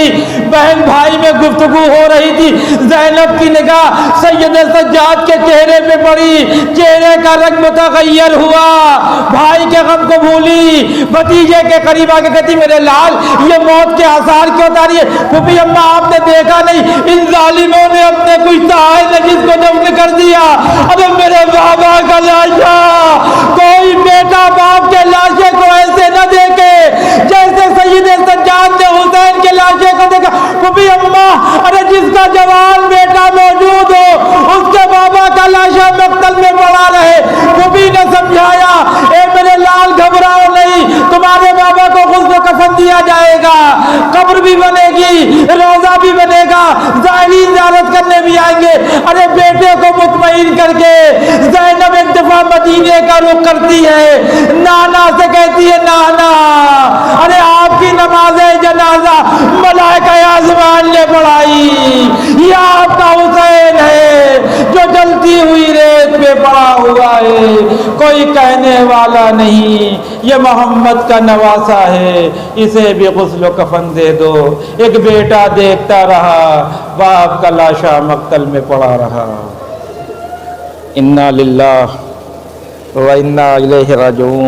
بہن بھائی میں گفتگو ہو رہی تھی، زینب کی نگاہ سید سجاد کے چہرے پہ پڑی، چہرے کا رنگ متغیر ہوا، بھائی کے غم کو بھولی، بھتیجے کے قریب آ کے کہتی میرے لال یہ موت کے آثار کیوں اتاری ہے؟ پھوپھی اماں آپ نے دیکھا نہیں ان ظالموں نے اپنے کچھ نجس کو دفن کر دیا۔ ابے میرے بابا کا لاشا، کوئی بیٹا باپ کے لاشے کو ایسے نہ دیکھے جیسے سید سجاد نے حسین کے لاشے کو دیکھا۔ کبھی اماں ارے جس کا جوان بیٹا موجود ہو اس کے بابا کا لاشا مقتل میں پڑا رہے۔ کبھی نے سمجھایا اے میرے لال گھبراؤ نہیں، تمہارے بابا کو غسل و کفن دیا جائے گا، قبر بھی بنے گی، روزہ بھی بنے گا، زائرین زیارت کرنے بھی آئیں گے۔ ارے بیٹے کو مطمئن کر کے زینب ایک دفعہ مدینے کا رخ کرتی ہے، نانا سے کہتی ہے نانا ارے آپ کی نماز جنازہ ملائکہ آسمان نے پڑھائی، یہ آپ کا حسین ہے جو جلتی ہوئی ریت پہ پڑا ہوا ہے، کوئی کہنے والا نہیں، یہ محمد کا نواسا ہے، اسے بھی غسل و کفن دے دو۔ ایک بیٹا دیکھتا رہا، باپ کا لاشا مقتل میں پڑا رہا۔ انا للہ و انا الیہ راجعون۔